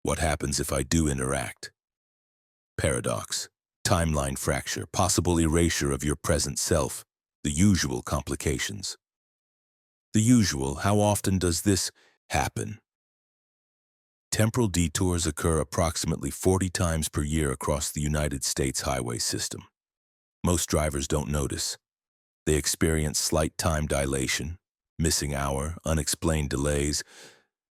A: What happens if I do interact? Paradox. Timeline fracture. Possible erasure of your present self. The usual complications. The usual. How often does this happen? Temporal detours occur approximately 40 times per year across the United States highway system. Most drivers don't notice. They experience slight time dilation, missing hour, unexplained delays,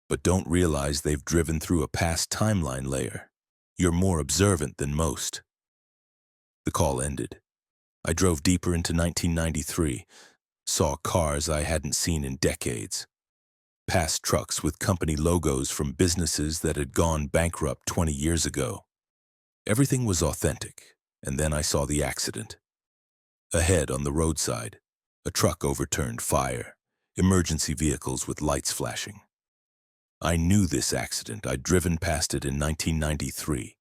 A: but don't realize they've driven through a past timeline layer. You're more observant than most. The call ended. I drove deeper into 1993, saw cars I hadn't seen in decades. Past trucks with company logos from businesses that had gone bankrupt 20 years ago. Everything was authentic, and then I saw the accident. Ahead on the roadside, a truck overturned, fire, emergency vehicles with lights flashing. I knew this accident. I'd driven past it in 1993.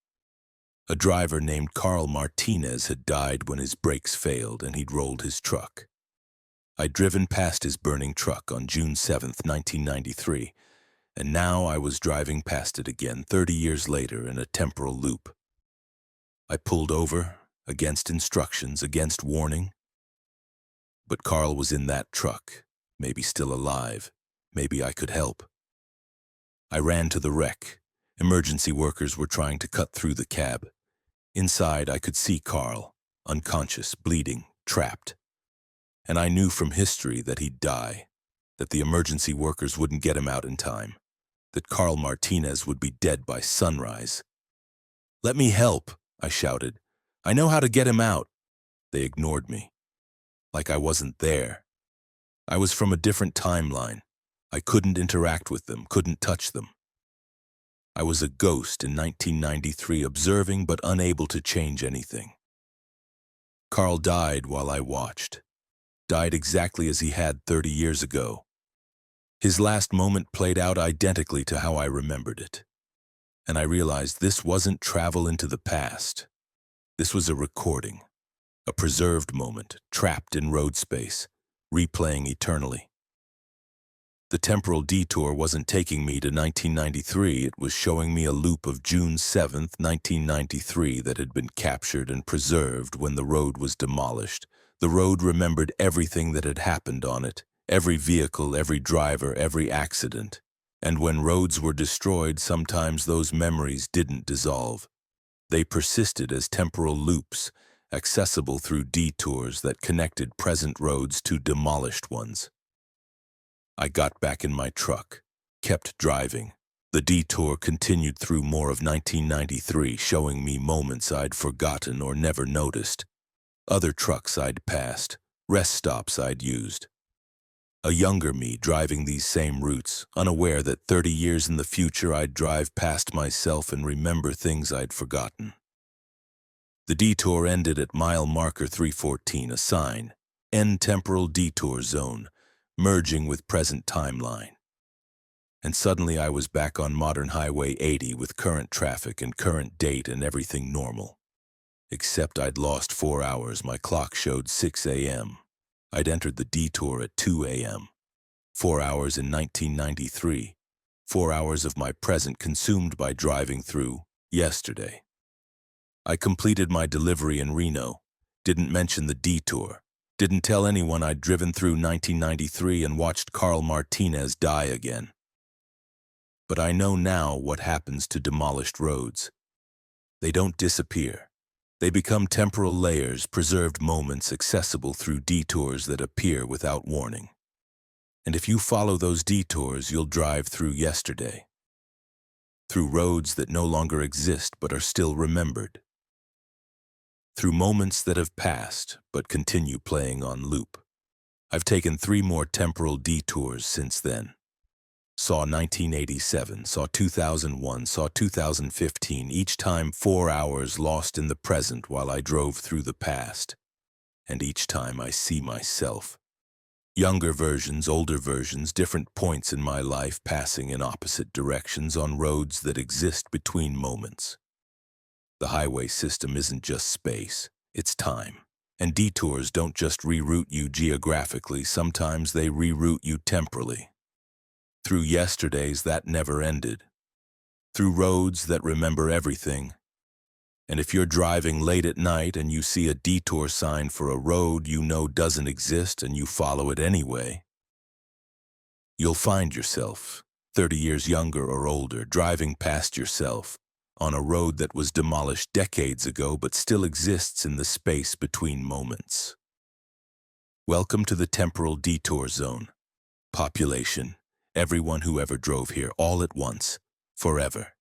A: A driver named Carl Martinez had died when his brakes failed and he'd rolled his truck. I'd driven past his burning truck on June 7, 1993, and now I was driving past it again 30 years later in a temporal loop. I pulled over, against instructions, against warning. But Carl was in that truck, maybe still alive. Maybe I could help. I ran to the wreck. Emergency workers were trying to cut through the cab. Inside, I could see Carl, unconscious, bleeding, trapped. And I knew from history that he'd die, that the emergency workers wouldn't get him out in time, that Carl Martinez would be dead by sunrise. "Let me help," I shouted. "I know how to get him out." They ignored me, like I wasn't there. I was from a different timeline. I couldn't interact with them, couldn't touch them. I was a ghost in 1993, observing but unable to change anything. Carl died while I watched. Died exactly as he had 30 years ago. His last moment played out identically to how I remembered it. And I realized this wasn't travel into the past. This was a recording, a preserved moment, trapped in road space, replaying eternally. The temporal detour wasn't taking me to 1993, it was showing me a loop of June 7, 1993 that had been captured and preserved when the road was demolished. The road remembered everything that had happened on it, every vehicle, every driver, every accident. And when roads were destroyed, sometimes those memories didn't dissolve. They persisted as temporal loops, accessible through detours that connected present roads to demolished ones. I got back in my truck, kept driving. The detour continued through more of 1993, showing me moments I'd forgotten or never noticed. Other trucks I'd passed, rest stops I'd used. A younger me driving these same routes, unaware that 30 years in the future I'd drive past myself and remember things I'd forgotten. The detour ended at mile marker 314, a sign, End Temporal Detour Zone, merging with present timeline. And suddenly I was back on modern Highway 80 with current traffic and current date and everything normal. Except I'd lost 4 hours. My clock showed 6 a.m. I'd entered the detour at 2 a.m. 4 hours in 1993. 4 hours of my present consumed by driving through yesterday. I completed my delivery in Reno. Didn't mention the detour. Didn't tell anyone I'd driven through 1993 and watched Carl Martinez die again. But I know now what happens to demolished roads. They don't disappear. They become temporal layers, preserved moments accessible through detours that appear without warning. And if you follow those detours, you'll drive through yesterday. Through roads that no longer exist but are still remembered. Through moments that have passed but continue playing on loop. I've taken 3 more temporal detours since then. Saw 1987, saw 2001, saw 2015, each time 4 hours lost in the present while I drove through the past. And each time I see myself. Younger versions, older versions, different points in my life passing in opposite directions on roads that exist between moments. The highway system isn't just space, it's time. And detours don't just reroute you geographically, sometimes they reroute you temporally. Through yesterdays that never ended. Through roads that remember everything. And if you're driving late at night and you see a detour sign for a road you know doesn't exist and you follow it anyway, you'll find yourself, 30 years younger or older, driving past yourself on a road that was demolished decades ago but still exists in the space between moments. Welcome to the temporal detour zone. Population, everyone who ever drove here all at once, forever.